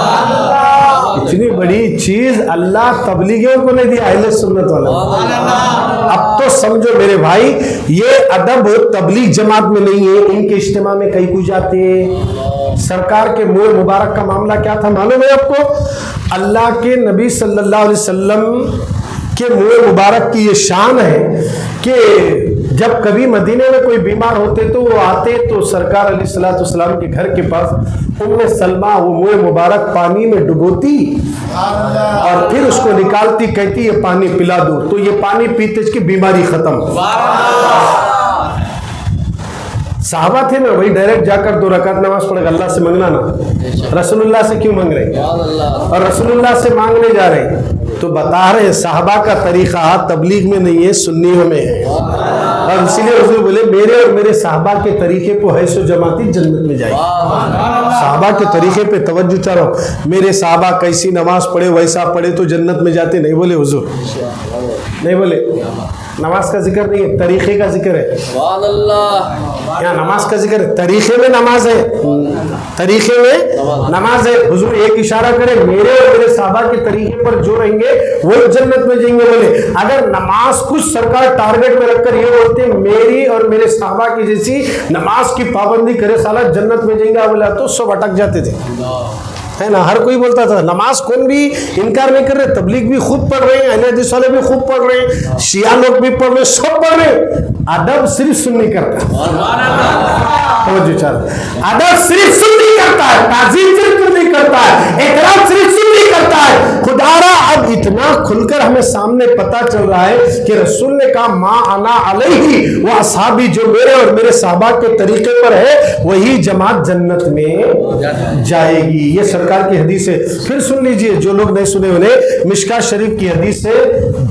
اتنی بڑی چیز اللہ تبلیغیوں کو نہیں دیا, اہل سنت والا. اب تو سمجھو میرے بھائی, یہ ادب تبلیغ جماعت میں نہیں ہے, ان کے اجتماع میں کئی کچھ جاتے ہیں. سرکار کے منہ مبارک کا معاملہ کیا تھا معلوم ہے آپ کو؟ اللہ کے نبی صلی اللہ علیہ وسلم کے منہ مبارک کی یہ شان ہے کہ جب کبھی مدینے میں کوئی بیمار ہوتے تو وہ آتے تو سرکار علیہ الصلوۃ والسلام کے گھر کے پاس سلمہ وہ منہ مبارک پانی میں ڈبوتی اور پھر اس کو نکالتی, کہتی یہ پانی پلا دو, تو یہ پانی پیتے اس کی بیماری ختم. صحابہ تھے نا, وہی ڈائریکٹ جا کر 2 رکعت نماز پڑھ کے اللہ سے منگنا نا. رسول اللہ سے کیوں مانگ رہے, اور رسول اللہ سے مانگنے جا رہے تو بتا رہے ہیں صحابہ کا طریقہ تبلیغ میں نہیں ہے, سنیوں میں ہے. اور اسی لیے حضور بولے میرے اور میرے صحابہ کے طریقے کو ہے سو جماعتی جنت میں جائے. صحابہ کے طریقے پہ توجہ چاہو. میرے صحابہ کیسی نماز پڑھے ویسا پڑھے تو جنت میں جاتے نہیں بولے حضور, نہیں بولے. نماز کا ذکر نہیں ہے, طریقے کا ذکر ہے. کیا نماز کا ذکر ہے؟ طریقے میں نماز ہے, طریقے میں نماز ہے. حضور ایک اشارہ کرے میرے اور میرے صحابہ کے طریقے پر جو رہیں گے وہ جنت میں جائیں گے. بولے اگر نماز کچھ سرکار ٹارگٹ میں رکھ کر یہ بولتے ہیں میری اور میرے صحابہ کی جیسی نماز کی پابندی کرے سالہ جنت میں جائیں گے, بولا تو سب اٹک جاتے تھے, ہے نا. ہر کوئی بولتا تھا نماز کون بھی انکار نہیں کر رہے, تبلیغ بھی خوب پڑھ رہے ہیں, اہل حدیث والے بھی خوب پڑھ رہے ہیں, شیعہ لوگ بھی پڑھ رہے ہیں, سب پڑھ رہے ہیں. ادب صرف سنی کرتا ہے, ادب صرف سنی کرتا ہے, تعظیم صرف نہیں کرتا ہے, احترام صرف سنی کرتا ہے. خدا را اب اتنا کھل کر ہمیں سامنے سامنے پتا چل رہا ہے کہ رسول نے کہا ما انا علیہ و اصحابی، جو میرے اور میرے صحابہ کے طریقے پر ہے وہی جماعت جنت میں جائے گی۔ یہ سرکار کی حدیث ہے۔ پھر سن لیجئے جو لوگ نہیں سنے انہیں، مشکاۃ شریف کی حدیث ہے،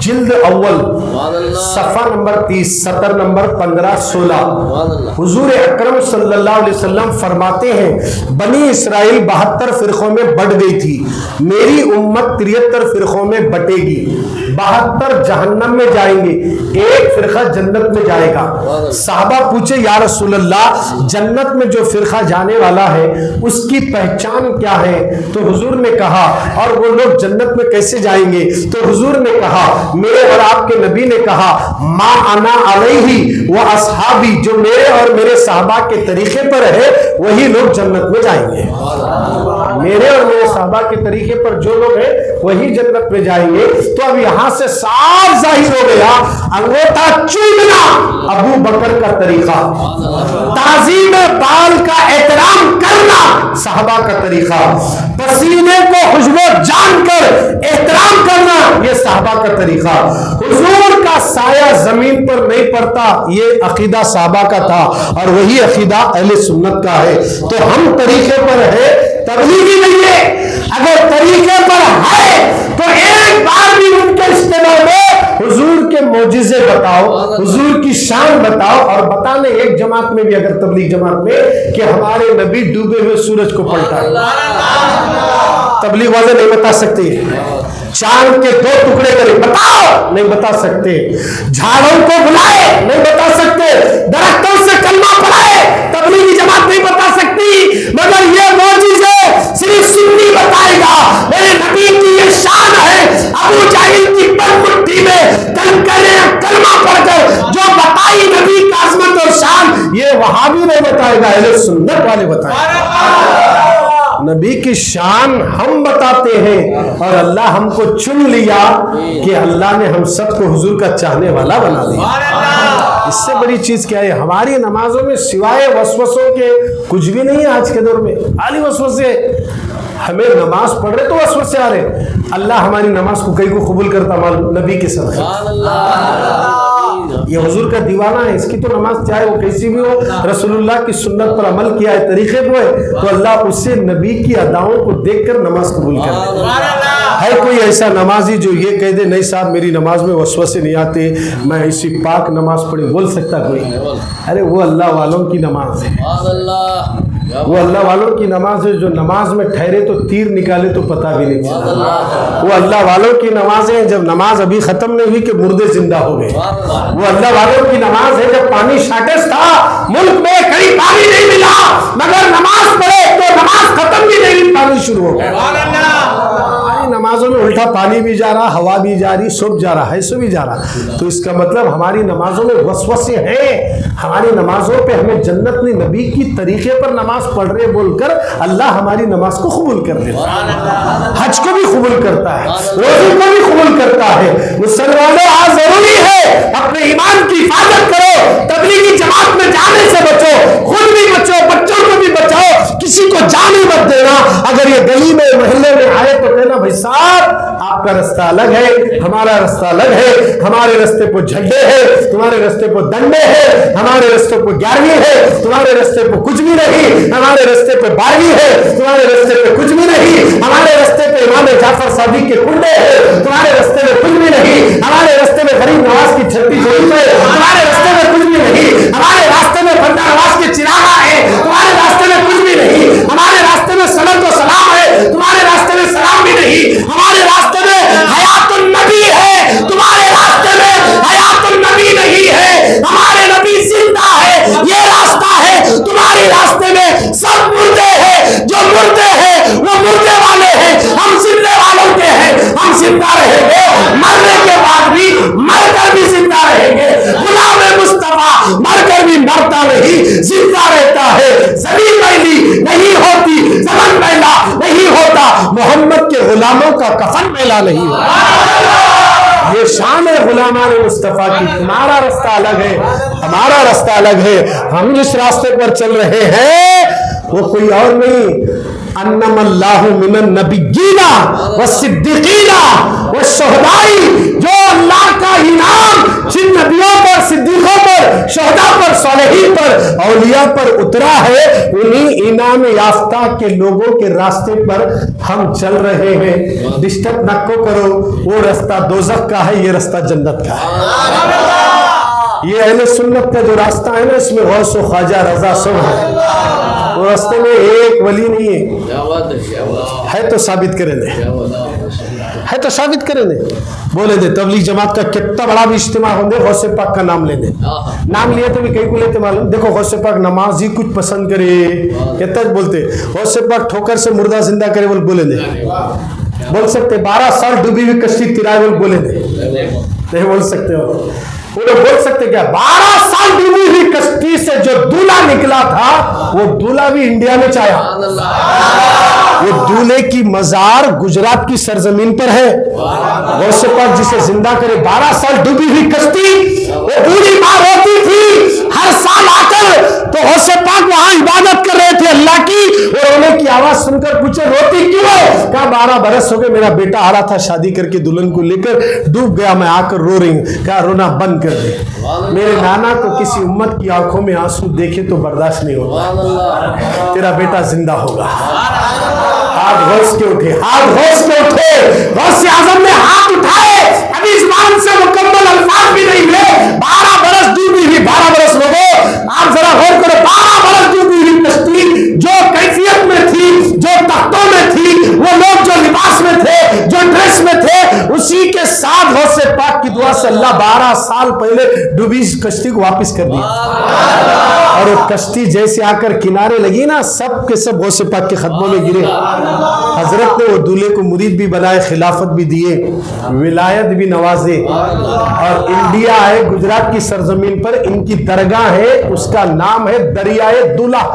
جلد اول صفحہ نمبر 30، سطر نمبر 15-16۔ حضور اکرم صلی اللہ علیہ وسلم فرماتے ہیں بنی اسرائیل 72 فرقوں میں بٹ گئی تھی، میری امت 73 فرقوں میں بٹے گی، 72 جہنم میں جائیں گے، ایک فرقہ جنت میں جائے گا۔ صحابہ پوچھے یا رسول اللہ جنت میں جو فرقہ جانے والا ہے اس کی پہچان کیا ہے؟ تو حضور نے کہا اور وہ لوگ جنت میں کیسے جائیں گے؟ تو حضور نے کہا، میرے اور آپ کے نبی نے کہا ما انا علیہ و اصحابی، جو میرے اور میرے صحابہ کے طریقے پر ہے وہی لوگ جنت میں جائیں گے۔ میرے اور میرے صحابہ کے طریقے پر جو لوگ ہیں وہی جنت میں جائیں گے۔ تو اب یہاں سے صاف ظاہر ہو گیا انگوٹھا چومنا ابو بکر کا طریقہ، تعظیم بال کا احترام کرنا صحابہ کا طریقہ، پسینے کو خوشبو جان کر احترام کرنا یہ صحابہ کا طریقہ، حضور کا سایہ زمین پر نہیں پڑتا یہ عقیدہ صحابہ کا تھا اور وہی عقیدہ اہل سنت کا ہے۔ تو ہم طریقے پر ہے، تبلیغی نہیں ہے۔ اگر طریقے پر ہے تو ایک بار بھی ان کے اجتماع میں حضور کے معجزے بتاؤ، حضور کی شان بتاؤ، اور بتانے ایک جماعت میں بھی اگر تبلیغ جماعت میں کہ ہمارے نبی ڈوبے ہوئے سورج کو پلٹا، تبلیغ والے نہیں بتا سکتے۔ چاند کے 2 ٹکڑے کرے، بتاؤ، نہیں بتا سکتے۔ جھاڑوں کو بلائے، نہیں بتا سکتے۔ درختوں سے کلمہ پڑھائے، تبلیغی جماعت نہیں بتا سکتی، مگر یہ معجزے صرف سنی بتائے گا۔ میرے نبی کی یہ شان ہے، ابو جہل کی بد مٹھی میں کنکرے کلمہ پڑھ کر جو بتائی نبی کی عظمت اور شان، یہ وہابی نہیں بتائے گا، اہل سنت والے بتائے گا۔ نبی کی شان ہم بتاتے ہیں اور اللہ ہم کو چن لیا کہ اللہ نے ہم سب کو حضور کا چاہنے والا بنا دیا۔ اس سے بڑی چیز کیا ہے؟ ہماری نمازوں میں سوائے وسوسوں کے کچھ بھی نہیں ہے۔ آج کے دور میں خالی وسوسے، ہمیں نماز پڑھ رہے تو وسوسے آ رہے۔ اللہ ہماری نماز کو کئی کو قبول کرتا معلوم نبی کے صدقے۔ یہ حضور کا دیوانہ ہے، اس کی تو نماز چاہے وہ کیسی بھی ہو، رسول اللہ کی سنت پر عمل کیا ہے، طریقے پہ ہے، تو اللہ اسے نبی کی اداؤں کو دیکھ کر نماز قبول کر لے۔ ہے کوئی ایسا نمازی جو یہ کہہ دے نہیں صاحب میری نماز میں وسوسے نہیں آتے، میں اسی پاک نماز پڑھی، بول سکتا کوئی؟ ارے وہ اللہ والوں کی نماز ہے، وہ اللہ والوں کی نماز ہے جو نماز میں ٹھہرے تو تیر نکالے تو پتہ بھی نہیں چلا۔ وہ اللہ والوں کی نمازیں ہیں جب نماز ابھی ختم نہیں ہوئی کہ مردے زندہ ہو گئے۔ وہ اللہ والوں کی نماز ہے جب پانی شارٹیج تھا، ملک میں کہیں پانی نہیں ملا، مگر نماز پڑھے تو نماز ختم بھی نہیں ہوئی، پانی شروع ہو گیا۔ نمازوں میں الٹا پانی بھی جا رہا، ہوا بھی جا رہی، سب جا رہا ہے، سو بھی جا رہا۔ تو اس کا مطلب ہماری نمازوں میں وسوسے ہیں۔ ہماری نمازوں پہ ہمیں جنت نے نبی کی طریقے پر نماز پڑھ رہے بول کر اللہ ہماری نماز کو قبول کر لیتا ہے، حج کو بھی قبول کرتا ہے، روزے کو بھی قبول کرتا ہے۔ مسلمانوں آج ضروری ہے اپنے ایمان کی حفاظت کرو، تبلیغی جماعت میں جانے سے بچو، خود بھی بچو، بچوں کو بھی بچاؤ، کسی کو جانے مت دینا۔ اگر یہ گلی میں محلے میں آئے تو کہنا بھائی صاحب آپ کا رستہ الگ ہے، ہمارا رستہ الگ ہے، ہمارے رستے پر جھنڈے ہیں، تمہارے رستے پر ڈنڈے ہیں، ہمارے رستے پر 11ویں ہے، تمہارے رستے پر کچھ بھی نہیں، ہمارے رستے پہ 12ویں ہے، تمہارے رستے پہ کچھ بھی نہیں، ہمارے رستے پہ امام جعفر صادق کے کنڈے ہیں، تمہارے رستے میں کچھ بھی نہیں، ہمارے رستے میں غریب نواز کی چھٹی جوڑی ہے، تمہارے رستے میں کچھ بھی نہیں، ہمارے راستے میں بندہ نواز کے چراغا ہے، تمہارے راستے میں کچھ بھی نہیں، ہمارے راستے میں صلوات و سلام ہے، تمہارے راستے میں سلام بھی نہیں، ہمارے راستے میں حیات النبی ہے، تمہارے راستے میں حیات النبی نہیں ہے، ہمارے نبی زندہ ہے، یہ راستہ ہے، تمہارے راستے میں سب مردے ہیں، جو مردے ہیں وہ مردے والے ہیں، ہم زندے والوں کے ہیں، ہم زندہ رہیں گے، مرنے کے بعد بھی مر کر بھی زندہ رہیں گے۔ غلام مصطفیٰ مر کر بھی مرتا نہیں، زندہ رہتا ہے، زمین میلی نہیں ہوتی، زمن میلا نہیں ہوتا، محمد کے غلاموں کا کفن میلا نہیں ہوتا۔ یہ شان ہے غلامان مصطفیٰ کی۔ تمہارا رستہ الگ ہے، ہمارا رستہ الگ ہے، ہم جس راستے پر چل رہے ہیں وہ کوئی اور نہیں، انم اللہ من النبیین والصدیقین والشہداء، جو یہیں پر اولیاء پر اترا ہے، انہی انعام یافتہ کے لوگوں کے راستے پر ہم چل رہے ہیں۔ ڈسٹرب نہ کرو، وہ رستہ دوزخ کا ہے، یہ رستہ جنت کا ہے۔ یہ اہل سنت کا جو راستہ ہے نا، اس میں غوث و خواجہ رضا سب ہے، وہ راستے میں ایک ولی نہیں ہے تو ثابت کریں دے، ہے تو ثابت کریں دے، بولے دے تبلیغ جماعت کا کتنا بڑا بھی اجتماع ہوں دے، غوث پاک کا نام لے دے، نام لیے تو بھی کئی کو لیتے معلوم، دیکھو غوث پاک نماز ہی کچھ پسند کرے، کتنا بولتے غوث پاک ٹھوکر سے مردہ زندہ کرے بولے دے، بول سکتے 12 سال ڈوبی ہوئی کشتی تیرائے بولے دے، نہیں بول سکتے ہو، وہ لوگ بول سکتے کیا 12 سال ڈوبی ہوئی کشتی سے جو دولہا نکلا تھا وہ دولہا بھی انڈیا میں چاہیا، وہ دولہے کی مزار گجرات کی سرزمین پر ہے، غوث پاک جسے زندہ کرے 12 سال ڈوبی ہوئی کشتی، وہ بوڑھی ماں روتی تھی ہر سال آ کر، تو غوث پاک وہاں عبادت کر رہے تھے اللہ کی، اور رونے کی آواز سن کر پوچھے روتی کیوں ہے؟ کہا 12 برس ہو گئے میرا بیٹا آ رہا تھا شادی کر کے دلہن کو لے کر، ڈوب گیا، میں آ کر رو رہی ہوں۔ کہا رونا بند کر دے، میرے نانا کو کسی امت کی آنکھوں میں آنسو دیکھے تو برداشت نہیں ہوتا، تیرا بیٹا زندہ ہوگا۔ ہاتھ غوث کے اٹھے، ہاتھ غوث کے اٹھے، غوث اعظم نے ہاتھ اٹھائے، ابھی زبان سے مکمل الفاظ بھی نہیں ہوئے، 12 برس ڈوبی ہوئی، 12 برس لوگوں آپ ذرا غور کرو، 12 برس ڈوبی ہوئی کشتی جو کیفیت میں تھی، جو تختوں میں تھی، وہ لوگ جو لباس میں تھے، جو ڈریس میں تھے، اسی کے ساتھ غوث پاک کی دعا سے اللہ 12 سال پہلے ڈوبی کشتی کو واپس کر دیا، اور وہ کشتی جیسے آ کر کنارے لگی نا، سب کے سب غوث پاک کے قدموں میں گرے، حضرت نے وہ دولہے کو مرید بھی بنائے، خلافت بھی دیے، ولایت بھی نوازے، اور انڈیا ہے گجرات کی سرزمین پر ان کی درگاہ ہے، اس کا نام ہے دریائے دولہا۔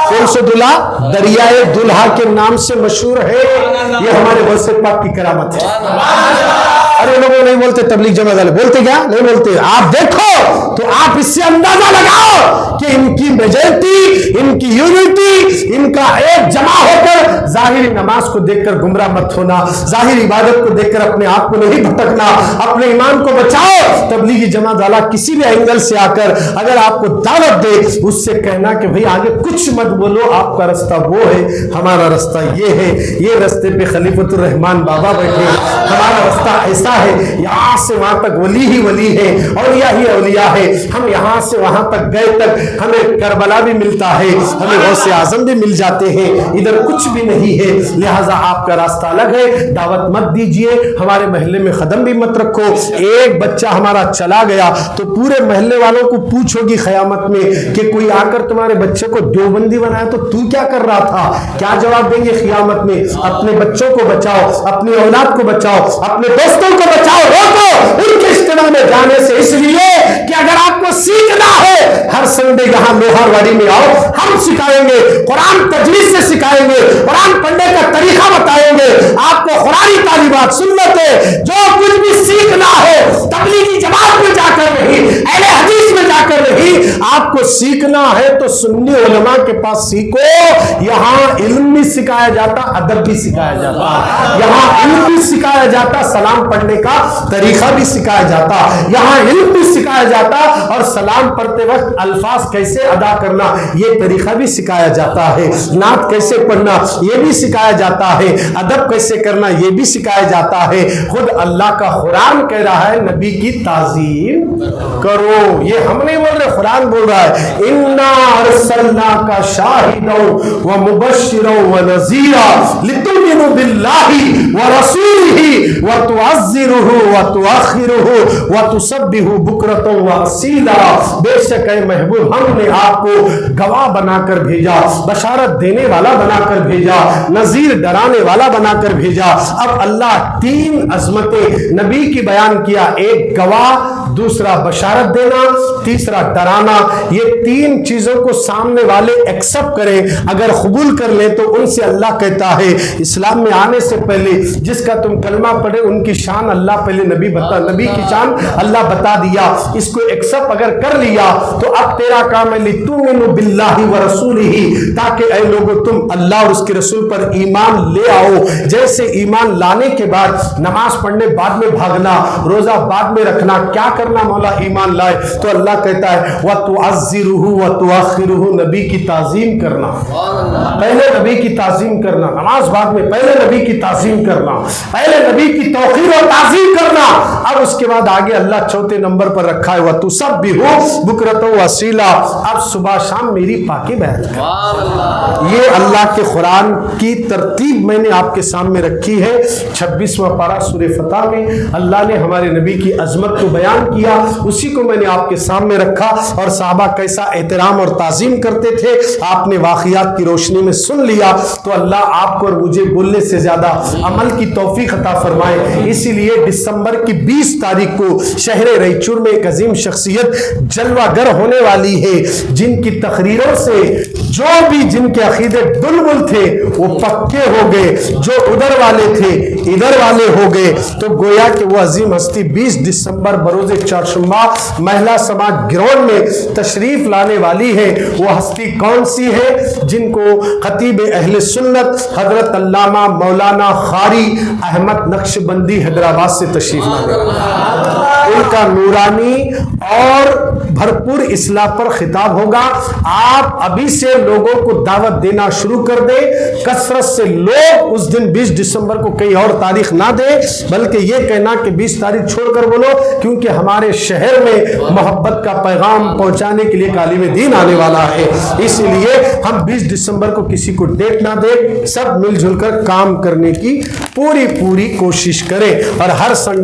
کون سے دولہا؟ دریائے دولہا کے نام سے مشہور ہے، یہ ہمارے غوث پاک کی کرامت ہے۔ ارے لوگوں نہیں بولتے تبلیغ جماعت والے، بولتے کیا نہیں بولتے؟ آپ دیکھو تو آپ اس سے اندازہ لگاؤ کہ ان کی میجورٹی، ان کی یونٹی، ان کا ایک جمع ہو کر ظاہری نماز کو دیکھ کر گمراہ مت ہونا، ظاہری عبادت کو دیکھ کر اپنے آپ کو نہیں بھٹکنا، اپنے ایمان کو بچاؤ۔ تبلیغی جماعت والا کسی بھی اینگل سے آ کر اگر آپ کو دعوت دے، اس سے کہنا کہ بھئی آگے کچھ مت بولو، آپ کا رستہ وہ ہے، ہمارا رستہ یہ ہے، یہ رستے پہ خلیفۃ الرحمان بابا بیٹھے، ہمارا رستہ ایسا ہے، یہاں سے وہاں تک ولی ہی ولی ہے، اولیاء ہی اولیاء ہے، ہم یہاں سے وہاں تک گئے تک ہمیں کربلا بھی ملتا ہے، ہمیں غوث اعظم بھی مل جاتے ہیں، ادھر کچھ بھی نہیں ہے، لہٰذا آپ کا راستہ الگ ہے، دعوت مت دیجئے، ہمارے محلے میں قدم بھی مت رکھو۔ ایک بچہ ہمارا چلا گیا تو پورے محلے والوں کو پوچھو گی قیامت میں کہ کوئی آ کر تمہارے بچے کو دیوبندی بنایا تو کیا کر رہا تھا؟ کیا جواب دیں گے قیامت میں؟ اپنے بچوں کو بچاؤ، اپنی اولاد کو بچاؤ، اپنے دوستوں کو بچاؤ، روکو ان کے اجتماع میں جانے سے، اس لیے کہ اگر آپ کو سیکھنا ہے ہر سنڈے یہاں لوہار واڑی میں آؤ، ہم سکھائیں گے، قرآن تجوید سے سکھائیں گے، قرآن پڑھنے کا طریقہ بتائیں گے آپ کو، قرآنی تعلیمات، سنتیں، جو کچھ بھی سیکھنا ہے تبلیغی جماعت میں جا کر نہیں، اہل حدیث میں جا کر نہیں، آپ کو سیکھنا ہے تو سنی علماء کے پاس سیکھو، یہاں علم بھی سکھایا جاتا، ادب بھی سکھایا جاتا، یہاں علم بھی سکھایا جاتا، سلام پڑھنے کا طریقہ بھی سکھایا جاتا، یہاں علم بھی سکھایا جاتا، اور سلام پڑھتے وقت الفاظ کیسے ادا کرنا یہ طریقہ بھی سکھایا جاتا ہے، نعت کیسے پڑھنا یہ بھی سکھایا جاتا ہے، ادب کیسے کرنا یہ بھی سکھایا جاتا ہے۔ خود اللہ کا قرآن کہہ رہا ہے نبی کی تعظیم کرو، یہ ہم نہیں بول رہے، قرآن بول رہا ہے اِنَّا أَرْسَلْنَاكَ شَاهِدًا وَمُبَشِّرًا وَنَذِيرًا لِتُؤْمِنُوا بِاللَّهِ وَرَسُولِهِ وَتُعَزِّرُوهُ وَتُوَقِّرُوهُ وَتُسَبِّحُوهُ بُكْرَةً وَأَصِيلًا۔ بے شک اے محبوب ہم نے آپ کو گواہ بنا کر بھیجا، بشارت دینے والا بنا کر بھیجا، نذیر ڈرانے والا بنا کر بھیجا۔ اب اللہ 3 عظمتیں نبی کی بیان کیا، ایک گواہ، دوسرا بشارت دینا، تیسرا ڈرانا۔ یہ 3 چیزوں کو سامنے والے ایکسپٹ کریں، اگر قبول کر لیں تو ان سے اللہ کہتا ہے اسلام میں آنے سے پہلے جس کا تم کلمہ پڑھے ان کی شان اللہ پہلے نبی کی شان اللہ بتا دیا، اس کو ایکسپٹ اگر کر لیا تو اب تیرا کام ہے لِتُؤْمِنُوا بِاللَّهِ وَرَسُولِهِ، تاکہ اے لوگو تم اللہ اور اس کے رسول پر ایمان لے آؤ۔ جیسے ایمان لانے کے بعد نماز پڑھنے بعد میں بھاگنا، روزہ بعد میں رکھنا، کیا کرنا مولا ایمان لائے تو اللہ کہتا ہے وَتُعَزِّرُهُ وَتُؤَخِّرُهُ، نبی کی تعظیم کرنا، پہلے نبی کی تعظیم کرنا، نماز بعد میں، پہلے نبی کی تعظیم کرنا، پہلے نبی کی توقیر و تعظیم کرنا، اب اس کے بعد آگے اللہ چوتھے نمبر پر رکھا ہے وَتُسَبِّحُ بُكْرَةً وَأَصِيلًا، اب صبح شام میری پاکی بیان کر۔ یہ اللہ کے قرآن کی ترتیب میں نے آپ کے سامنے رکھی ہے۔ 26واں پارہ سورہ فتح میں اللہ نے ہمارے نبی کی عظمت کو بیان کیا، اسی کو میں نے آپ کے سامنے رکھا، اور صحابہ کیسا احترام اور تعظیم کرتے تھے آپ نے واقعات کی روشنی میں سن لیا۔ تو اللہ آپ کو اور مجھے بولنے سے زیادہ عمل کی توفیق عطا فرمائے۔ اسی لیے دسمبر کی 20 تاریخ کو شہر ریچور میں ایک عظیم شخصیت جلوہ گر ہونے والی ہے، جن کی تقریروں سے جو بھی جن کے عقیدے دلمل تھے وہ پکے ہو گئے، جو ادھر والے تھے ادھر والے ہو گئے۔ تو گویا کہ وہ عظیم ہستی 20 دسمبر بروز چہارشنبہ مہلا سماج گراؤنڈ میں تشریف لانے والی ہے۔ وہ ہستی کون سی ہے؟ جن کو خطیب اہل سنت حضرت علامہ مولانا قاری احمد نقشبندی حیدرآباد سے تشریف لانے والی ہے۔ ان کا نورانی اور بھرپور اصلاح پر خطاب ہوگا۔ آپ ابھی سے لوگوں کو دعوت دینا شروع کر دیں، کثرت سے لوگ اس دن 20 دسمبر کو کئی اور تاریخ نہ دیں، بلکہ یہ کہنا کہ 20 تاریخ چھوڑ کر بولو، کیونکہ ہمارے شہر میں محبت کا پیغام پہنچانے کے لیے ایک عالم دین آنے والا ہے۔ اس لیے ہم 20 دسمبر کو کسی کو ڈیٹ نہ دیں، سب مل جل کر کام کرنے کی پوری کوشش کریں، اور ہر سنڈے